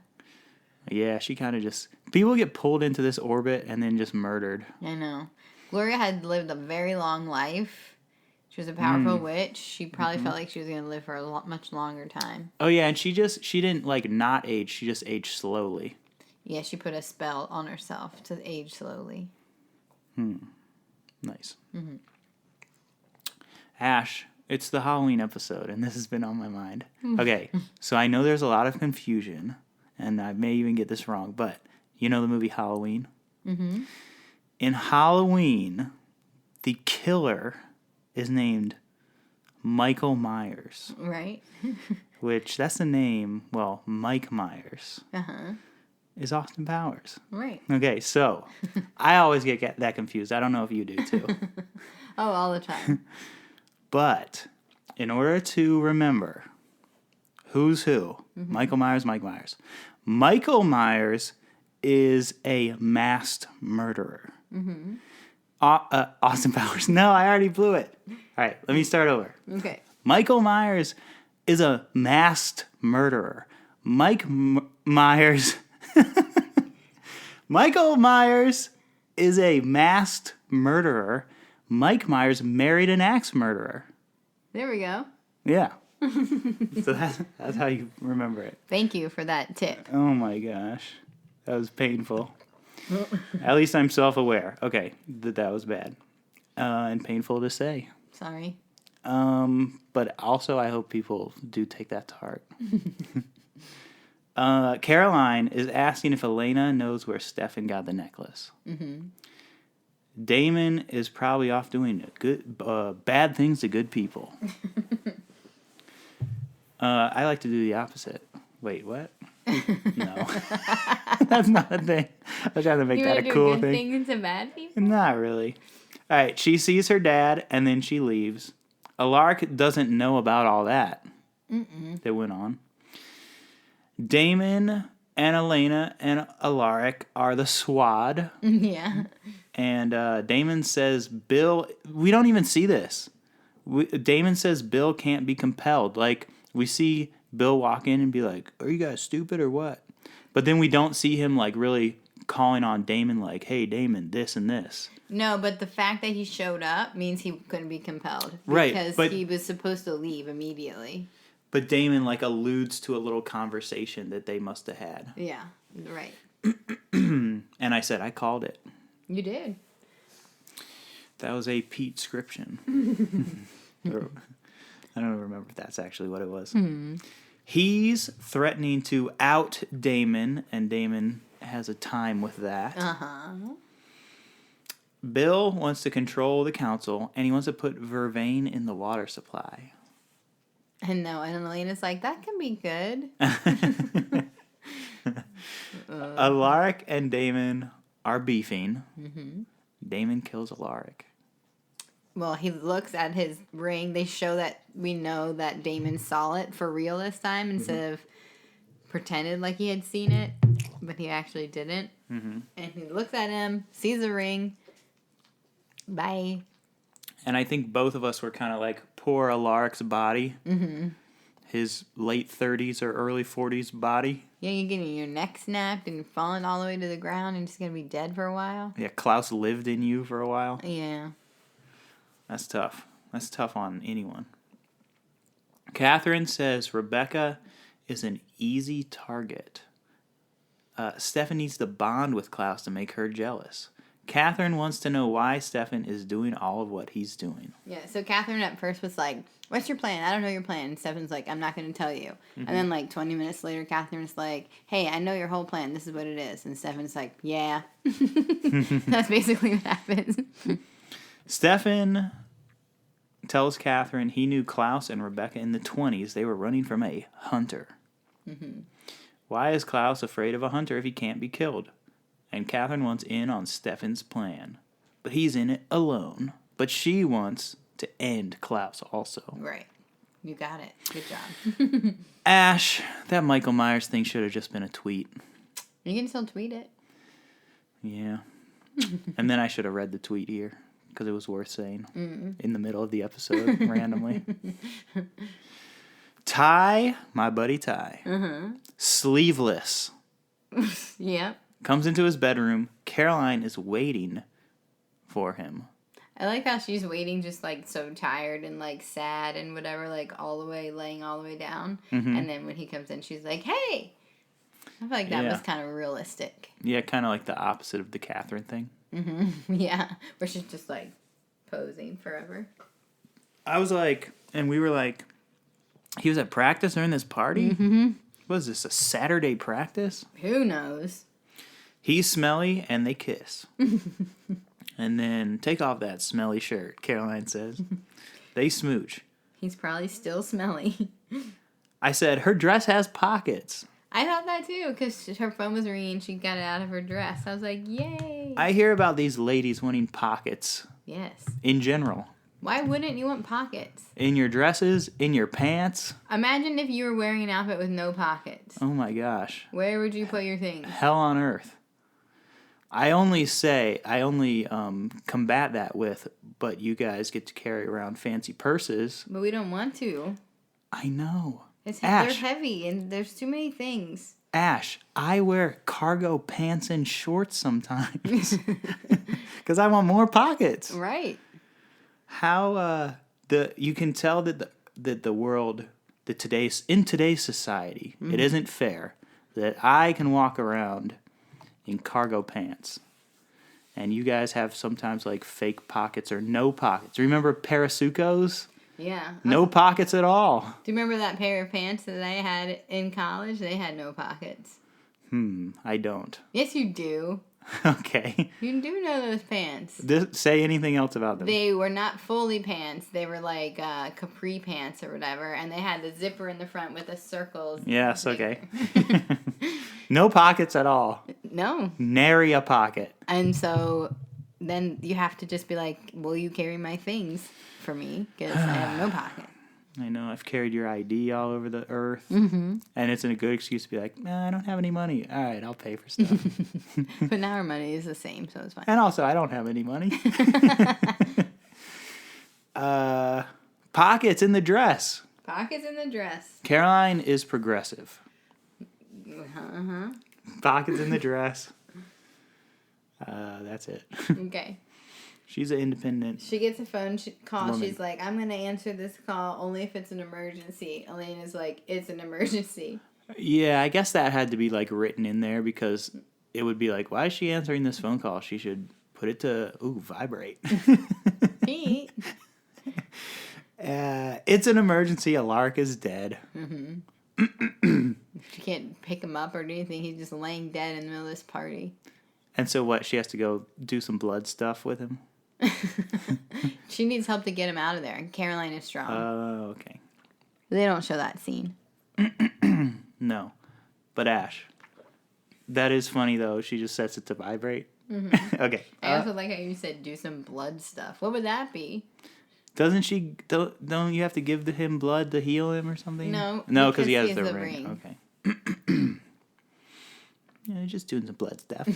Yeah, she kind of just... People get pulled into this orbit and then just murdered. I know. Gloria had lived a very long life. She was a powerful witch. She probably felt like she was going to live for a much longer time. Oh, yeah, and she didn't, like, not age. She just aged slowly. Yeah, she put a spell on herself to age slowly. Nice. Mm-hmm. Ash, it's the Halloween episode, and this has been on my mind. Okay, so I know there's a lot of confusion, and I may even get this wrong, but you know the movie Halloween? Mm-hmm. In Halloween, the killer is named Michael Myers. Right. Which, that's the name, well, Mike Myers. Uh-huh. Is Austin Powers. Right. Okay, so I always get that confused. I don't know if you do too. Oh, all the time. But in order to remember who's who, Michael Myers, Mike Myers. Michael Myers is a masked murderer. Mm-hmm. Austin Powers. No, I already blew it. All right, let me start over. Okay. Michael Myers is a masked murderer. Myers... Michael Myers is a masked murderer. Mike Myers married an axe murderer. There we go. Yeah. So that's how you remember it. Thank you for that tip. Oh my gosh. That was painful. At least I'm self-aware. Okay, that was bad. And painful to say. Sorry. But also I hope people do take that to heart. Caroline is asking if Elena knows where Stefan got the necklace. Mm-hmm. Damon is probably off doing bad things to good people. I like to do the opposite. Wait, what? No. That's not a thing. I was trying to make that a cool thing. You want to do good things to bad people? Not really. All right, she sees her dad, and then she leaves. Alaric doesn't know about all that that went on. Damon and Elena and Alaric are the SWAD. Yeah. And Damon says, Bill... We don't even see this. Damon says Bill can't be compelled. Like, we see Bill walk in and be like, are you guys stupid or what? But then we don't see him, like, really calling on Damon like, hey, Damon, this and this. No, but the fact that he showed up means he couldn't be compelled. Right, Because he was supposed to leave immediately. But Damon, like, alludes to a little conversation that they must have had. Yeah, right. And I said, I called it. You did. That was a Pete-scription. I don't remember if that's actually what it was. He's threatening to out Damon, and Damon has a time with that. Bill wants to control the council, and he wants to put vervain in the water supply. And no, and Elena's like, that can be good. Alaric and Damon are beefing. Damon kills Alaric. Well, he looks at his ring. They show that we know that Damon saw it for real this time instead of pretended like he had seen it, but he actually didn't. And he looks at him, sees the ring. Bye. And I think both of us were kind of like, poor Alaric's body. His late 30s or early 40s body. Yeah, you're getting your neck snapped and you're falling all the way to the ground and just going to be dead for a while. Yeah, Klaus lived in you for a while. Yeah. That's tough. That's tough on anyone. Catherine says Rebecca is an easy target. Stefan needs to bond with Klaus to make her jealous. Catherine wants to know why Stefan is doing all of what he's doing. Yeah, so Catherine at first was like, what's your plan? I don't know your plan. And Stefan's like, I'm not going to tell you. And then like 20 minutes later, Catherine's like, hey, I know your whole plan. This is what it is. And Stefan's like, yeah. That's basically what happens. Stefan tells Catherine he knew Klaus and Rebecca in the 20s. They were running from a hunter. Why is Klaus afraid of a hunter if he can't be killed? And Catherine wants in on Stefan's plan. But he's in it alone. But she wants to end Klaus also. Right. You got it. Good job. Ash, that Michael Myers thing should have just been a tweet. You can still tweet it. Yeah. And then I should have read the tweet here. Because it was worth saying. In the middle of the episode, randomly. Ty, my buddy Ty. Sleeveless. Yep. Comes into his bedroom. Caroline is waiting for him. I like how she's waiting just like so tired and like sad and whatever, like laying all the way down. And then when he comes in, she's like, hey! I feel like that was kind of realistic. Yeah, kind of like the opposite of the Catherine thing. Yeah, where she's just like posing forever. I was like, and we were like, he was at practice during this party? What is this, a Saturday practice? Who knows? He's smelly, and they kiss. And then, take off that smelly shirt, Caroline says. They smooch. He's probably still smelly. I said, her dress has pockets. I thought that too, because her phone was ringing and she got it out of her dress. I was like, yay! I hear about these ladies wanting pockets. Yes. In general. Why wouldn't you want pockets? In your dresses, in your pants. Imagine if you were wearing an outfit with no pockets. Oh my gosh. Where would you put your things? Hell on earth. I only combat that with, but you guys get to carry around fancy purses. But we don't want to. I know. They're heavy and there's too many things. Ash, I wear cargo pants and shorts sometimes. Because I want more pockets. Right. How you can tell that the world in today's society, it isn't fair that I can walk around in cargo pants and you guys have sometimes like fake pockets or no pockets. Remember Parasucos? Yeah. No pockets at all. Do you remember that pair of pants that I had in college? They had no pockets. I don't. Yes, you do. Okay. You do know those pants. Say anything else about them. They were not fully pants. They were like capri pants or whatever, and they had the zipper in the front with a circle. Yes, okay. No pockets at all. No. Nary a pocket. And so then you have to just be like, will you carry my things for me? Because I have no pocket. I know, I've carried your ID all over the earth. And it's a good excuse to be like, nah, I don't have any money. All right, I'll pay for stuff. But now our money is the same, so it's fine. And also, I don't have any money. Pockets in the dress. Pockets in the dress. Caroline is progressive. Pockets in the dress. That's it. Okay. She's an independent. She gets a phone call. Woman. She's like, I'm going to answer this call only if it's an emergency. Elena's like, it's an emergency. Yeah, I guess that had to be like written in there because it would be like, why is she answering this phone call? She should put it to, vibrate. Pete. It's an emergency. Alark is dead. She can't pick him up or do anything. He's just laying dead in the middle of this party. And so what? She has to go do some blood stuff with him? She needs help to get him out of there. And Caroline is strong. Oh, okay. They don't show that scene. No. But Ash. That is funny, though. She just sets it to vibrate. Okay. I also like how you said do some blood stuff. What would that be? Doesn't she... Don't you have to give him blood to heal him or something? No. No, because he has the ring. Okay. Yeah, just doing some blood stuff.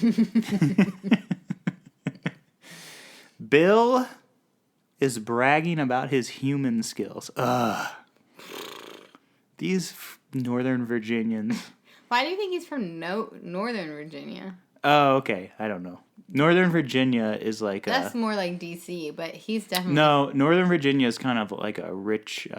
Bill is bragging about his human skills. Ugh. These Northern Virginians. Why do you think he's from Northern Virginia? Oh, okay. I don't know. Northern Virginia is like That's more like D.C., but he's definitely... No, Northern Virginia is kind of like a rich,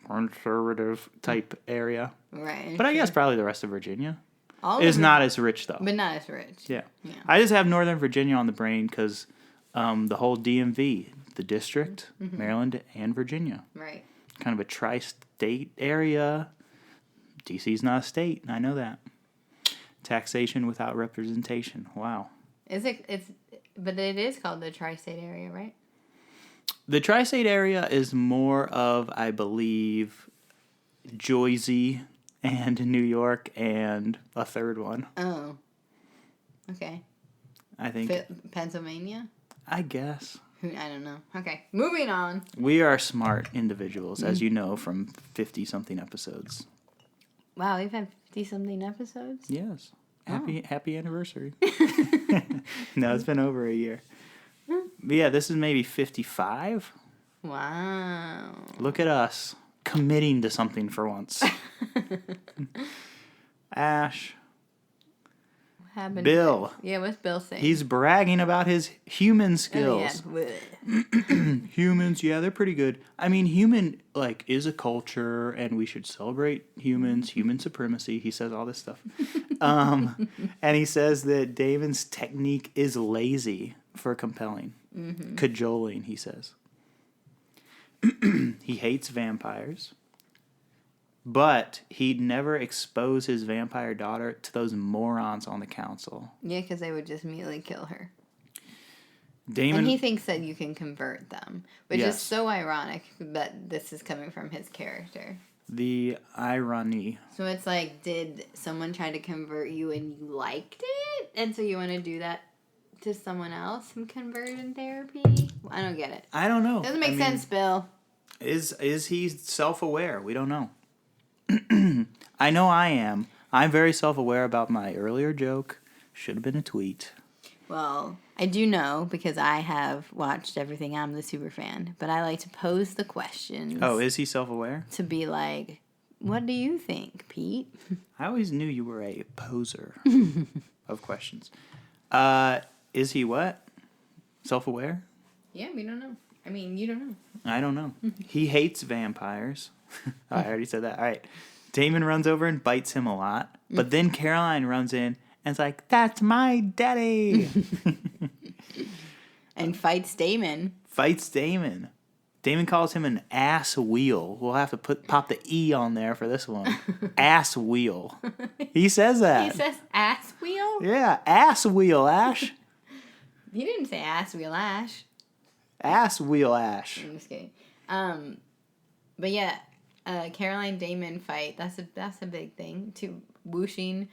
conservative type area. Right. But I guess probably the rest of Virginia. All Is of not as rich, though. But not as rich. Yeah. I just have Northern Virginia on the brain because the whole DMV, the district, Maryland, and Virginia. Right. Kind of a tri-state area. DC's not a state. I know that. Taxation without representation. Wow. But it is called the tri-state area, right? The tri-state area is more of, I believe, Jersey and New York and a third one. Oh. Okay. I think. Pennsylvania? I guess. I don't know. Okay. Moving on. We are smart individuals, as you know from 50-something episodes. Wow, we've had 50-something episodes? Yes. Happy anniversary. No, it's been over a year. But yeah, this is maybe 55. Wow. Look at us committing to something for once. Ash. What happened? Bill. Yeah, what's Bill saying? He's bragging about his human skills. Oh, yeah. Humans, yeah, they're pretty good. I mean, human, is a culture, and we should celebrate humans, human supremacy. He says all this stuff. And he says that Damon's technique is lazy for compelling. Cajoling, he says. He hates vampires. But he'd never expose his vampire daughter to those morons on the council. Yeah, because they would just immediately kill her. Damon, and he thinks that you can convert them, which Yes. is so ironic that this is coming from his character. The irony. So it's like, did someone try to convert you and you liked it? And so you want to do that to someone else in conversion therapy? I don't get it. I don't know. Doesn't make sense, Bill. Is he self-aware? We don't know. I know I am. I'm very self-aware about my earlier joke. Should have been a tweet. Well, I do know because I have watched everything. I'm the super fan. But I like to pose the questions. Oh, is he self-aware? To be like, what do you think, Pete? I always knew you were a poser of questions. Is he what? Self-aware? Yeah, we don't know. I mean, you don't know. I don't know. He hates vampires. I already said that. All right. Damon runs over and bites him a lot. But then Caroline runs in and is like, that's my daddy. And fights Damon. Damon calls him an ass wheel. We'll have to pop the E on there for this one. Ass wheel. He says that. He says ass wheel? Yeah, ass wheel, Ash. He didn't say ass wheel, Ash. Ass wheel, Ash. I'm just kidding. But yeah, Caroline Damon fight. That's a big thing. Two whooshing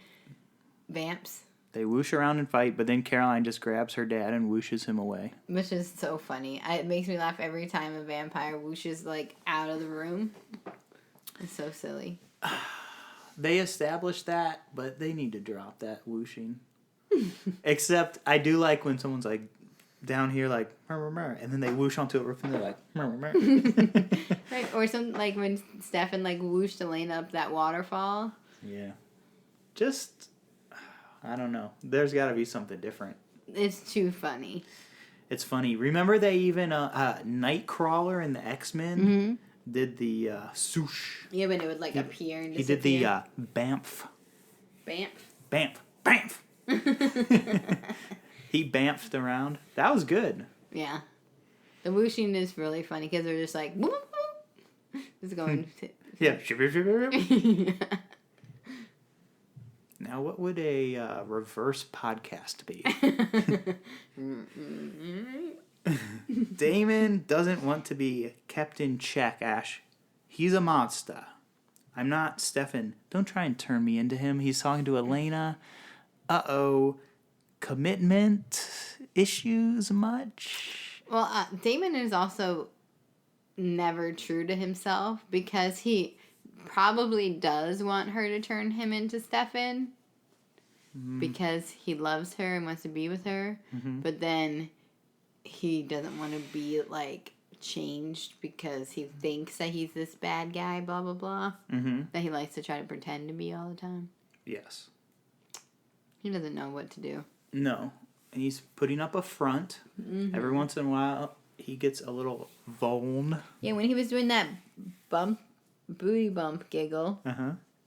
vamps. They whoosh around and fight, but then Caroline just grabs her dad and whooshes him away. Which is so funny. It makes me laugh every time a vampire whooshes out of the room. It's so silly. They established that, but they need to drop that whooshing. Except I do like when someone's down here and then they whoosh onto a roof and they're like Right, or something when Stefan whooshed Elena up that waterfall. Yeah. Just I don't know. There's got to be something different. It's too funny. It's funny. Remember they even Nightcrawler in the X-Men did the swoosh. Yeah, but it would like appear and He disappear. did the bamf. Bamf. Bamf. He bamfed around. That was good. Yeah. The whooshing is really funny because they're just like, whoop, whoop. Just going. Yeah. Now, what would a reverse podcast be? Damon doesn't want to be kept in check, Ash. He's a monster. I'm not Stefan. Don't try and turn me into him. He's talking to Elena. Uh-oh. Commitment issues much? Well, Damon is also never true to himself because he probably does want her to turn him into Stefan because he loves her and wants to be with her. But then he doesn't want to be, like, changed because he thinks that he's this bad guy, blah, blah, blah. That he likes to try to pretend to be all the time. Yes. He doesn't know what to do. No. And he's putting up a front. Every once in a while, he gets a little vuln. Yeah, when he was doing that booty bump giggle,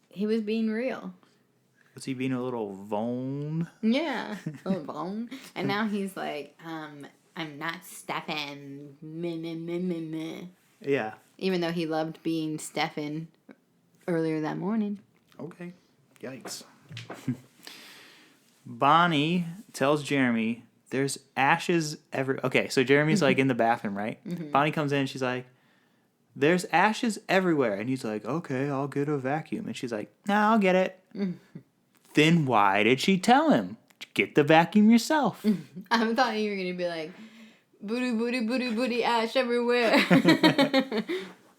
he was being real. Was he being a little vuln? Yeah, a little bone. And now he's like, I'm not Stefan. Meh, meh, meh, meh, meh. Yeah. Even though he loved being Stefan earlier that morning. Okay. Yikes. Bonnie tells Jeremy there's ashes Okay, so Jeremy's like in the bathroom, right? Bonnie comes in and she's like, there's ashes everywhere. And he's like, okay, I'll get a vacuum. And she's like, no, I'll get it. Then why did she tell him? Get the vacuum yourself. I thought you were going to be like, booty, booty, booty, booty, ash everywhere.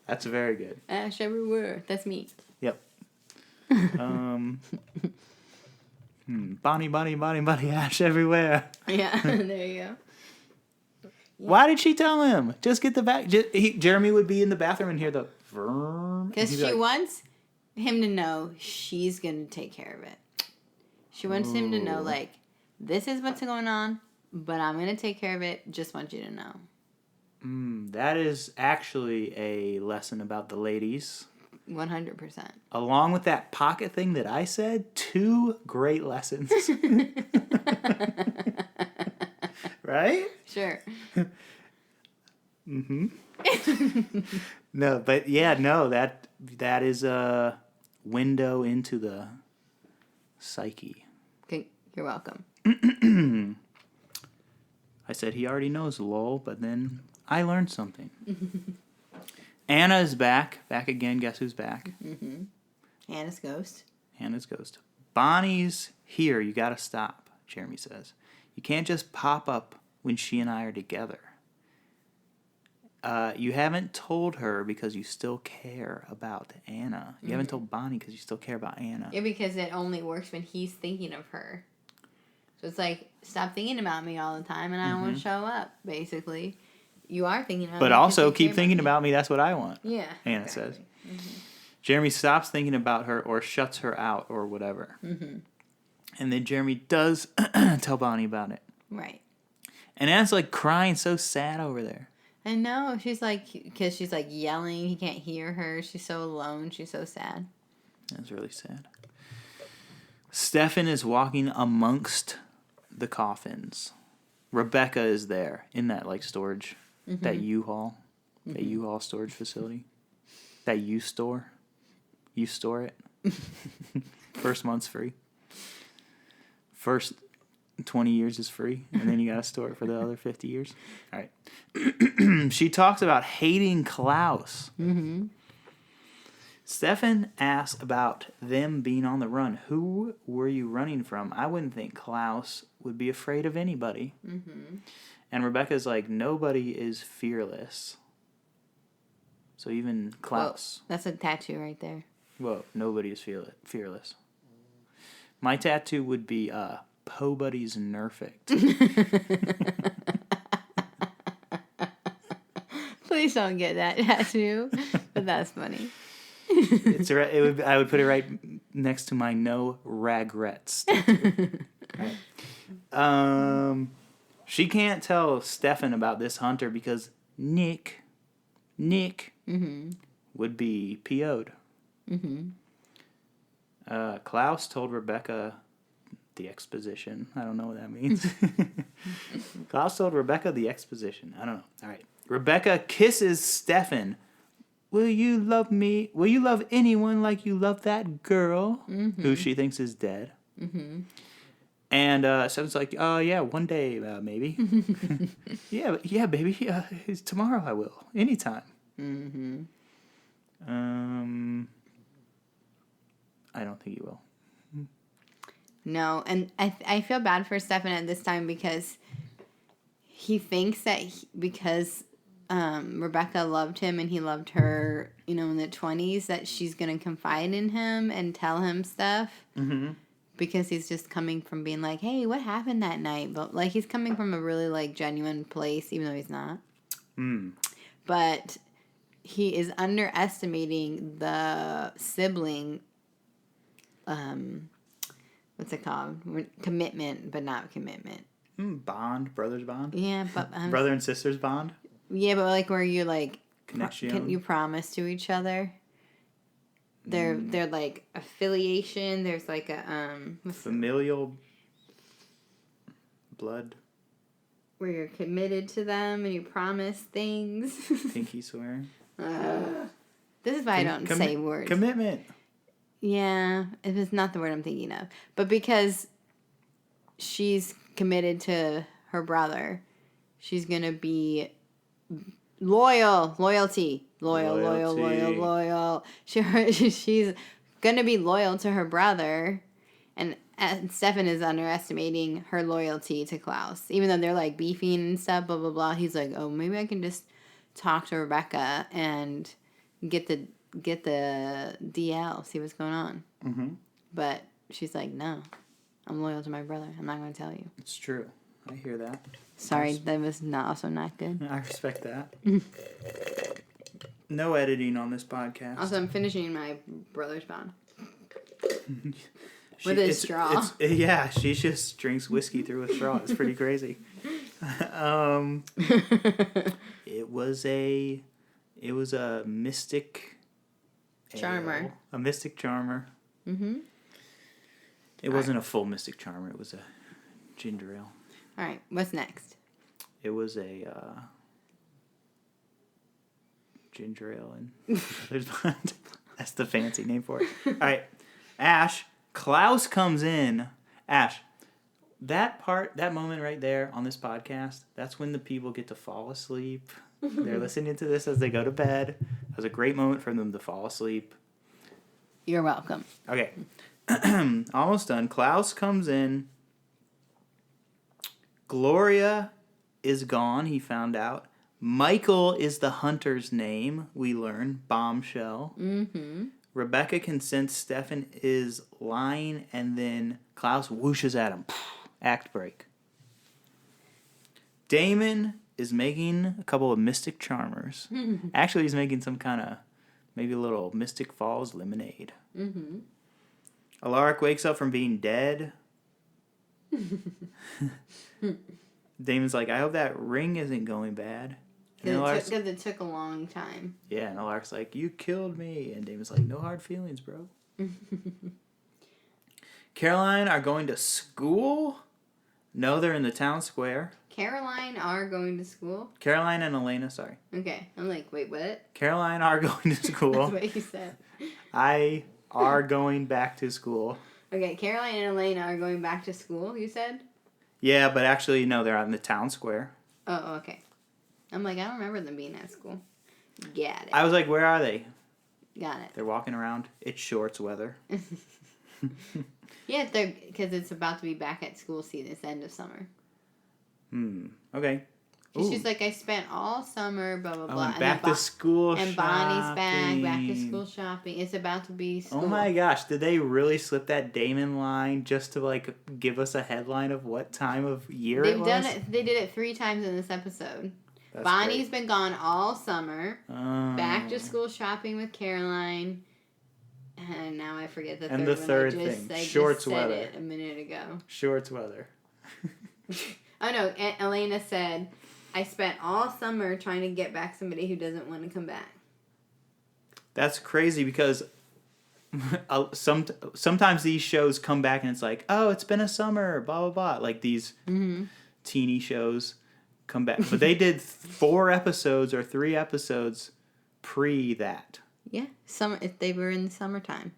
That's very good. Ash everywhere. That's me. Yep. Bonnie, Bonnie, Bonnie, Bonnie, ash everywhere. Yeah, there you go. Yeah. Why did she tell him? Just get the vacuum. Jeremy would be in the bathroom and hear the vroom. Because she wants him to know she's going to take care of it. She wants him to know, like, this is what's going on, but I'm going to take care of it. Just want you to know. That is actually a lesson about the ladies. 100%. Along with that pocket thing that I said, 2 great lessons. Right? Sure. No, but yeah, no, that is a window into the psyche. Okay, you're welcome. I said he already knows, lol, but then I learned something. Anna is back again. Guess who's back? Anna's ghost. Anna's ghost. Bonnie's here. You gotta stop, Jeremy says. You can't just pop up when she and I are together. You haven't told her because you still care about Anna. You haven't told Bonnie because you still care about Anna. Yeah, because it only works when he's thinking of her. So it's like, stop thinking about me all the time and I won't show up, basically. You are thinking about me. But also keep thinking about me. That's what I want. Yeah. Anna says. Jeremy stops thinking about her or shuts her out or whatever. And then Jeremy does tell Bonnie about it. Right. And Anna's like crying so sad over there. I know. She's like, because she's like yelling. He can't hear her. She's so alone. She's so sad. That's really sad. Stefan is walking amongst the coffins. Rebecca is there in that like storage, that U-Haul, that U-Haul storage facility, that U-Store. You store it. First month's free. First 20 years is free, and then you gotta store it for the other 50 years. All right. She talks about hating Klaus. Stefan asks about them being on the run. Who were you running from? I wouldn't think Klaus would be afraid of anybody. And Rebecca's like, nobody is fearless. So even Klaus. Whoa, that's a tattoo right there. Whoa, nobody is fearless. My tattoo would be Po Buddy's Nerfect. Please don't get that tattoo, but that's funny. I would put it right next to my no regrets tattoo. Right. She can't tell Stefan about this hunter because Nick would be PO'd. Klaus told Rebecca the exposition. I don't know what that means. Klaus told Rebecca the exposition. I don't know. All right. Rebecca kisses Stefan. Will you love me? Will you love anyone like you love that girl who she thinks is dead? And Stefan's like, oh, yeah, one day, maybe. yeah, baby. Tomorrow I will. Anytime. I don't think he will. No, and I feel bad for Stefan at this time because he thinks that because Rebecca loved him and he loved her, in the 20s, that she's going to confide in him and tell him stuff. Because he's just coming from being like, hey, what happened that night? But, like, he's coming from a really, like, genuine place, even though he's not. But he is underestimating the sibling, what's it called? Commitment, but not commitment. Bond, brother's bond? Yeah, but... brother and sister's bond? Yeah, but, like, where you, like... Connection. Can you promise to each other? They're like affiliation. There's like a familial blood. Where you're committed to them and you promise things. Pinky swearing. This is why I don't say words. Commitment. Yeah, it is not the word I'm thinking of. But because she's committed to her brother, she's gonna be loyalty. Loyal. She's gonna be loyal to her brother, and Stefan is underestimating her loyalty to Klaus. Even though they're like beefing and stuff, blah blah blah. He's like, oh, maybe I can just talk to Rebecca and get the DL, see what's going on. But she's like, no, I'm loyal to my brother. I'm not gonna tell you. It's true. I hear that. Sorry, that was also not good. I respect that. No editing on this podcast. Also, I'm finishing my brother's bond. With a straw. Yeah, she just drinks whiskey through a straw. It's pretty crazy. It was a mystic charmer. Ale, a mystic charmer. It wasn't a full mystic charmer. It was a ginger ale. All right, what's next? It was a ginger ale and Brothers Bond. That's the fancy name for it. All right, Ash. Klaus comes in. Ash, that moment right there on this podcast, that's when the people get to fall asleep. They're listening to this as they go to bed. That was a great moment for them to fall asleep. You're welcome. Okay. Almost done. Klaus comes in. Gloria is gone, he found out. Michael is the hunter's name, we learn. Bombshell. Rebecca can sense Stefan is lying, and then Klaus whooshes at him. Act break. Damon is making a couple of Mystic Charmers. Actually, he's making some kind of, maybe a little Mystic Falls lemonade. Alaric wakes up from being dead. Damon's like, I hope that ring isn't going bad. Because it took a long time. Yeah, and Alaric's like, you killed me. And Damon's like, no hard feelings, bro. Caroline are going to school? No, they're in the town square. Caroline are going to school? Caroline and Elena, sorry. Okay. I'm like, wait, what? Caroline are going to school. That's what you said. I are going back to school. Okay, Caroline and Elena are going back to school, you said? Yeah, but actually, no, they're out in the town square. Oh, okay. I'm like, I don't remember them being at school. Got it. I was like, where are they? Got it. They're walking around. It's shorts weather. Yeah, because it's about to be back at school season. It's the end of summer. Okay. She's like, I spent all summer, blah, blah, blah. And back to school shopping. And Bonnie's back to school shopping. It's about to be school. Oh my gosh, did they really slip that Damon line just to, like, give us a headline of what time of year it was? They did it 3 times in this episode. That's Bonnie's great. been gone all summer. Back to school shopping with Caroline. And now I forget the third one. And the third thing, shorts weather. It a minute ago. Shorts weather. Oh no, Aunt Elena said, I spent all summer trying to get back somebody who doesn't want to come back. That's crazy because sometimes these shows come back and it's like, oh, it's been a summer, blah, blah, blah. Like these teeny shows come back. But they did 4 episodes or 3 episodes pre that. Yeah, summer. If they were in the summertime.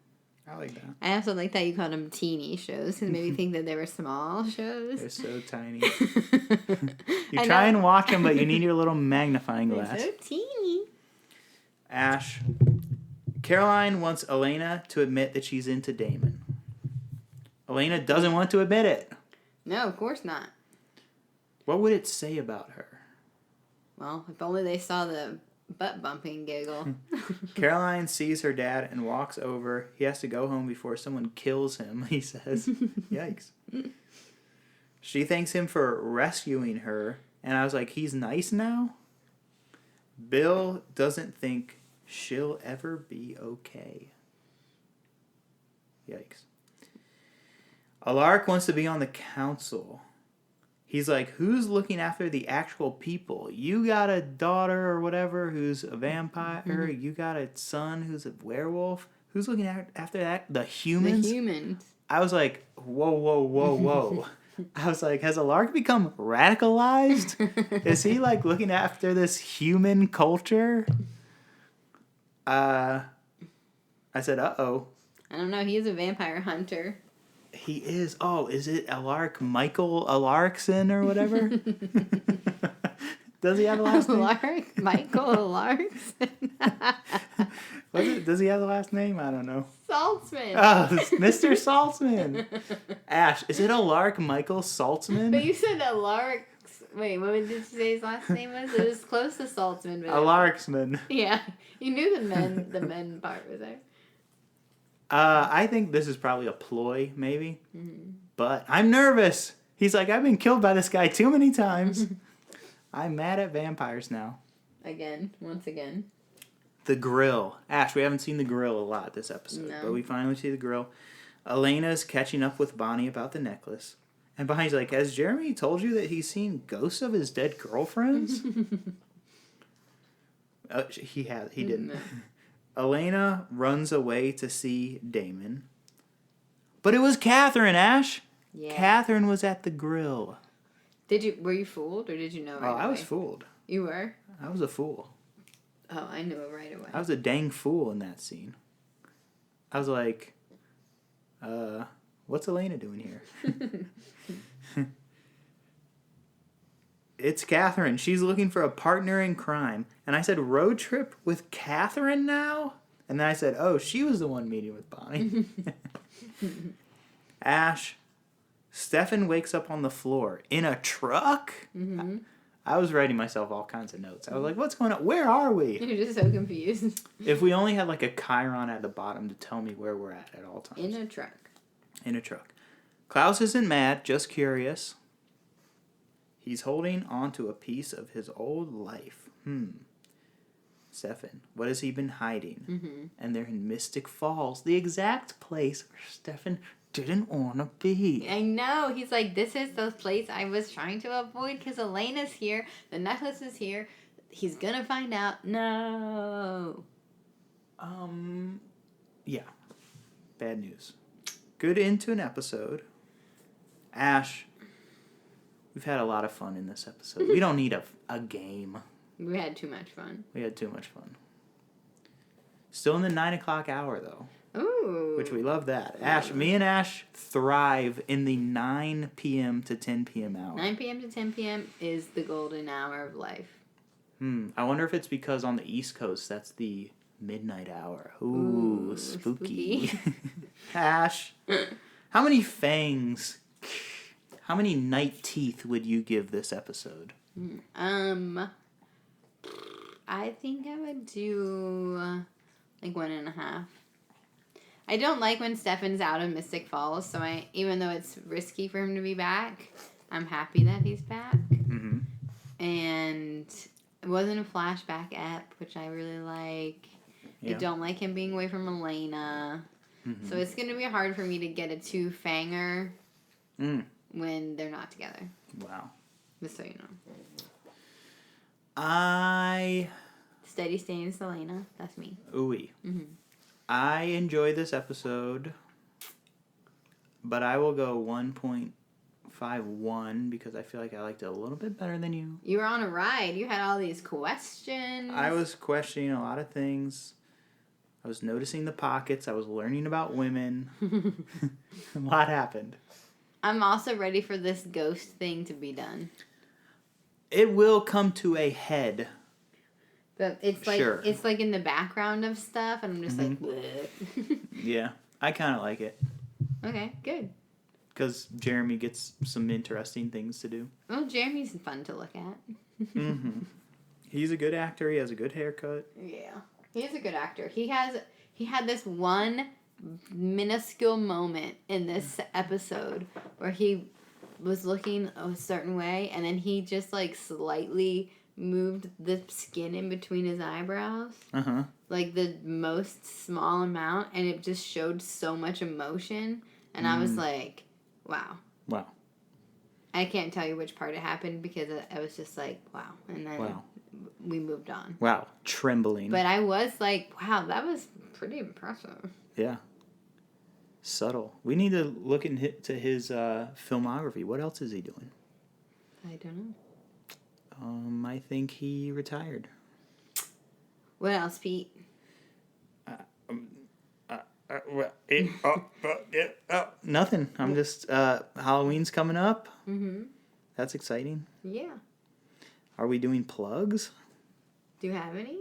I like that. I also like that you called them teeny shows because it made me think that they were small shows. They're so tiny. You try and watch them, but you need your little magnifying glass. They're so teeny. Ash. Caroline wants Elena to admit that she's into Damon. Elena doesn't want to admit it. No, of course not. What would it say about her? Well, if only they saw the butt bumping giggle. Caroline sees her dad and walks over. He has to go home before someone kills him, he says. Yikes. She thanks him for rescuing her, and I was like, he's nice now? Bill doesn't think she'll ever be okay. Yikes. Alaric wants to be on the council. He's like, who's looking after the actual people? You got a daughter or whatever who's a vampire. Mm-hmm. You got a son who's a werewolf. Who's looking after that? The humans? The humans. I was like, whoa, whoa, whoa, whoa. I was like, has Alaric become radicalized? Is he like looking after this human culture? I said, uh-oh. I don't know. He is a vampire hunter. He is. Oh, is it Alaric Michael Alaricson or whatever? Does he have a last name? Alaric Michael Alaricson. Does he have the last name? I don't know. Saltzman. Oh, Mr. Saltzman. Ash, is it Alaric Michael Saltzman? But you said Alaric. Wait, what did you say his last name was? It was close to Saltzman. But Alaricsman. Yeah, you knew the men part was there. I think this is probably a ploy, maybe. Mm-hmm. But I'm nervous. He's like, I've been killed by this guy too many times. I'm mad at vampires now. Once again. The grill. Ash, we haven't seen the grill a lot this episode, but we finally see the grill. Elena's catching up with Bonnie about the necklace. And Bonnie's like, has Jeremy told you that he's seen ghosts of his dead girlfriends? He didn't. Elena runs away to see Damon. But it was Catherine, Ash. Yeah. Catherine was at the grill. Were you fooled or did you know right away? I was fooled. You were? I was a fool. Oh, I knew it right away. I was a dang fool in that scene. I was like, what's Elena doing here? It's Catherine. She's looking for a partner in crime. And I said, road trip with Catherine now? And then I said, oh, she was the one meeting with Bonnie. Ash. Stefan wakes up on the floor in a truck? Mm-hmm. I was writing myself all kinds of notes. I was like, what's going on? Where are we? You're just so confused. If we only had like a chyron at the bottom to tell me where we're at all times. In a truck. In a truck. Klaus isn't mad, just curious. He's holding on to a piece of his old life. Stefan, what has he been hiding? Mm-hmm. And they're in Mystic Falls, the exact place where Stefan didn't want to be. I know. He's like, this is the place I was trying to avoid because Elena's here. The necklace is here. He's going to find out. No. Yeah. Bad news. Good into an episode. Ash, we've had a lot of fun in this episode. We don't need a game. We had too much fun. Still in the 9 o'clock hour, though. Ooh. Which we love that. Ash, me and Ash thrive in the 9 p.m. to 10 p.m. hour. 9 p.m. to 10 p.m. is the golden hour of life. I wonder if it's because on the East Coast, that's the midnight hour. Ooh, spooky. Ash, how many fangs, how many night teeth would you give this episode? I think I would do like 1.5. I don't like when Stefan's out of Mystic Falls, so even though it's risky for him to be back, I'm happy that he's back. Mm-hmm. And it wasn't a flashback app, which I really like. Yeah. I don't like him being away from Elena. Mm-hmm. So it's going to be hard for me to get a 2-fanger when they're not together. Wow. Just so you know. Steady Stan Selena. That's me. Ooey. Mm-hmm. I enjoy this episode, but I will go 1.51 because I feel like I liked it a little bit better than you. You were on a ride. You had all these questions. I was questioning a lot of things. I was noticing the pockets. I was learning about women. A lot happened. I'm also ready for this ghost thing to be done. It will come to a head. But it's like Sure. It's like in the background of stuff, and I'm just like, bleh. Yeah, I kind of like it. Okay, good. Because Jeremy gets some interesting things to do. Well, Jeremy's fun to look at. Mm-hmm. He's a good actor. He has a good haircut. Yeah, he's a good actor. He had this one minuscule moment in this episode where he was looking a certain way, and then he just like slightly moved the skin in between his eyebrows. Uh-huh. Like the most small amount, and it just showed so much emotion, and I was like, wow. Wow. I can't tell you which part it happened because I was just like, wow. And then we moved on. Wow. Trembling. But I was like, wow, that was pretty impressive. Yeah. Subtle. We need to look into his filmography. What else is he doing? I don't know. I think he retired. What else, Pete? Nothing. I'm just Halloween's coming up. Mm-hmm. That's exciting. Yeah. Are we doing plugs? Do you have any?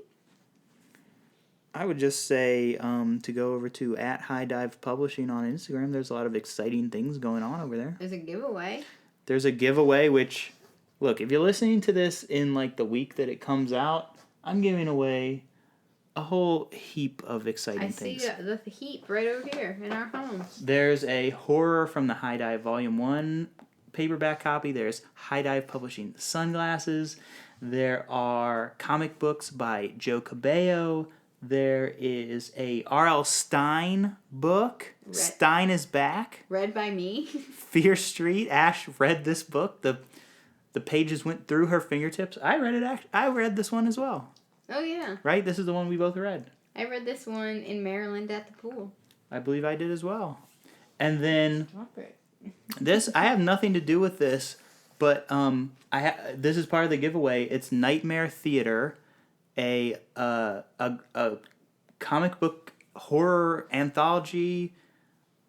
I would just say to go over to @HighDive Publishing on Instagram. There's a lot of exciting things going on over there. There's a giveaway. There's a giveaway, which, look, if you're listening to this in like the week that it comes out, I'm giving away a whole heap of exciting things. I see the heap right over here in our homes. There's a horror from the High Dive Volume 1 paperback copy. There's High Dive Publishing sunglasses. There are comic books by Joe Cabello. There is a R.L. Stein book. Stein is back. Read by me. Fear Street. Ash read this book. The pages went through her fingertips. I read it. I read this one as well. Oh, yeah. Right? This is the one we both read. I read this one in Maryland at the pool. I believe I did as well. And then this, I have nothing to do with this, but this is part of the giveaway. It's Nightmare Theater, a comic book horror anthology.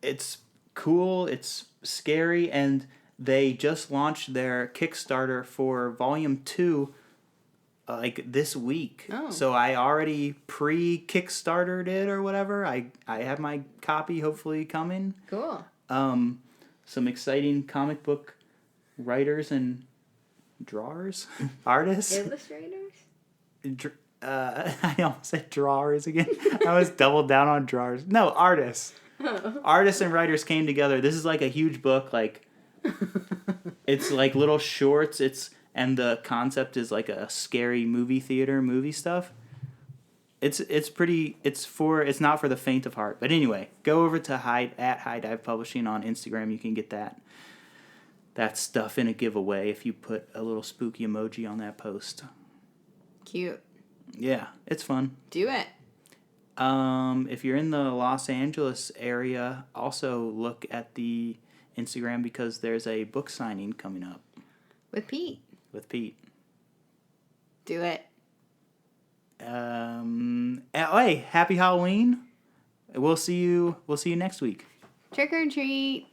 It's cool. It's scary, and they just launched their Kickstarter for Volume 2 like this week. Oh. So I already pre-Kickstartered it or whatever. I have my copy hopefully coming. Cool. Some exciting comic book writers and drawers, artists. Illustrators? I almost said drawers again. I was doubled down on drawers. No, artists. Oh. Artists and writers came together. This is like a huge book. Like, it's like little shorts. And the concept is like a scary movie theater movie stuff. It's not for the faint of heart. But anyway, go over to @HighDive Publishing on Instagram. You can get that stuff in a giveaway if you put a little spooky emoji on that post. Cute. Yeah, it's fun. Do it. If you're in the Los Angeles area, also look at the Instagram because there's a book signing coming up. With Pete. With Pete. Do it. Hey, happy Halloween. We'll see you next week. Trick or treat.